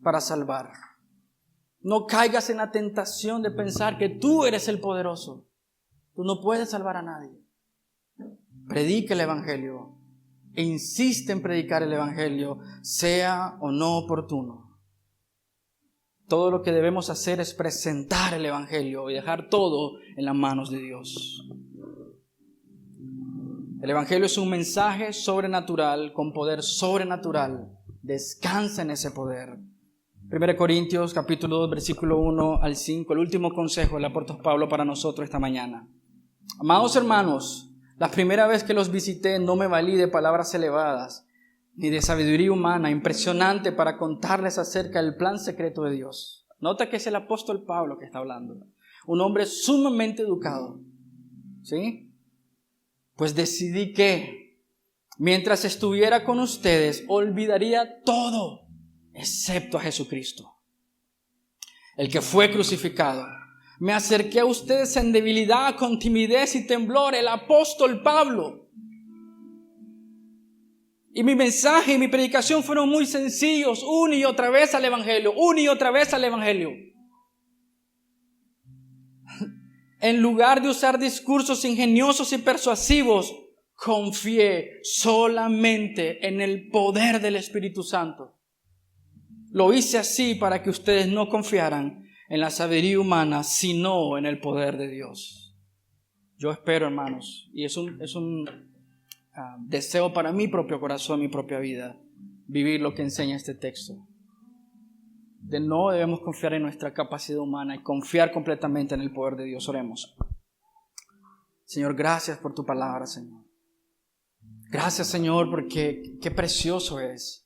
para salvar. No caigas en la tentación de pensar que tú eres el poderoso. Tú no puedes salvar a nadie. Predica el Evangelio e insiste en predicar el Evangelio, sea o no oportuno. Todo lo que debemos hacer es presentar el Evangelio y dejar todo en las manos de Dios. El Evangelio es un mensaje sobrenatural con poder sobrenatural. Descansa en ese poder. 1 Corintios capítulo 2 versículo 1 al 5, el último consejo del apóstol Pablo para nosotros esta mañana. Amados hermanos, la primera vez que los visité no me valí de palabras elevadas ni de sabiduría humana impresionante para contarles acerca del plan secreto de Dios. Nota que es el apóstol Pablo que está hablando. Un hombre sumamente educado. ¿Sí? Pues decidí que mientras estuviera con ustedes olvidaría todo excepto a Jesucristo, el que fue crucificado. Me acerqué a ustedes en debilidad, con timidez y temblor, el apóstol Pablo. Y mi mensaje y mi predicación fueron muy sencillos, una y otra vez al Evangelio, una y otra vez al Evangelio. En lugar de usar discursos ingeniosos y persuasivos, confié solamente en el poder del Espíritu Santo. Lo hice así para que ustedes no confiaran en la sabiduría humana, sino en el poder de Dios. Yo espero, hermanos, y es un deseo para mi propio corazón, mi propia vida, vivir lo que enseña este texto. No debemos confiar en nuestra capacidad humana y confiar completamente en el poder de Dios. Oremos. Señor, gracias por tu palabra, Señor. Gracias, Señor, porque qué precioso es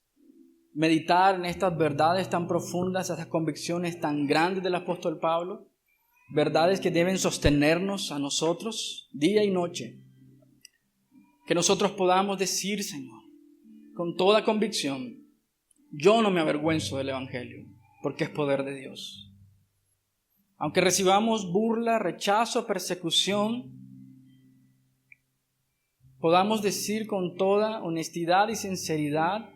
meditar en estas verdades tan profundas, estas convicciones tan grandes del apóstol Pablo, verdades que deben sostenernos a nosotros día y noche. Que nosotros podamos decir, Señor, con toda convicción, yo no me avergüenzo del Evangelio, porque es poder de Dios. Aunque recibamos burla, rechazo, persecución, podamos decir con toda honestidad y sinceridad,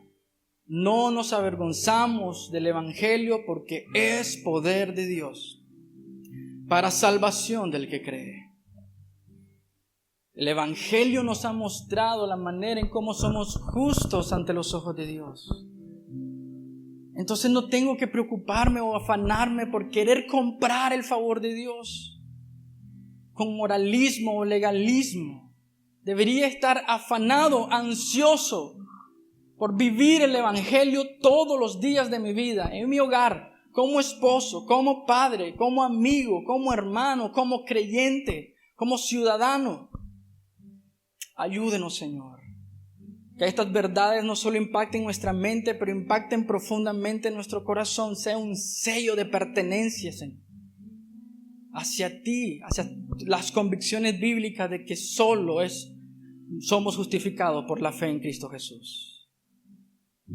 no nos avergonzamos del Evangelio porque es poder de Dios para salvación del que cree. El Evangelio nos ha mostrado la manera en cómo somos justos ante los ojos de Dios. Entonces no tengo que preocuparme o afanarme por querer comprar el favor de Dios con moralismo o legalismo. Debería estar afanado, ansioso por vivir el Evangelio todos los días de mi vida, en mi hogar, como esposo, como padre, como amigo, como hermano, como creyente, como ciudadano. Ayúdenos, Señor. Que estas verdades no solo impacten nuestra mente, pero impacten profundamente en nuestro corazón. Sea un sello de pertenencia, Señor, hacia ti, hacia las convicciones bíblicas de que somos justificados por la fe en Cristo Jesús.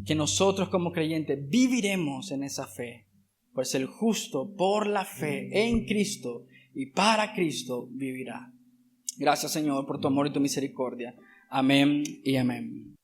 Que nosotros como creyentes viviremos en esa fe, pues el justo por la fe en Cristo y para Cristo vivirá. Gracias, Señor, por tu amor y tu misericordia. Amén y amén.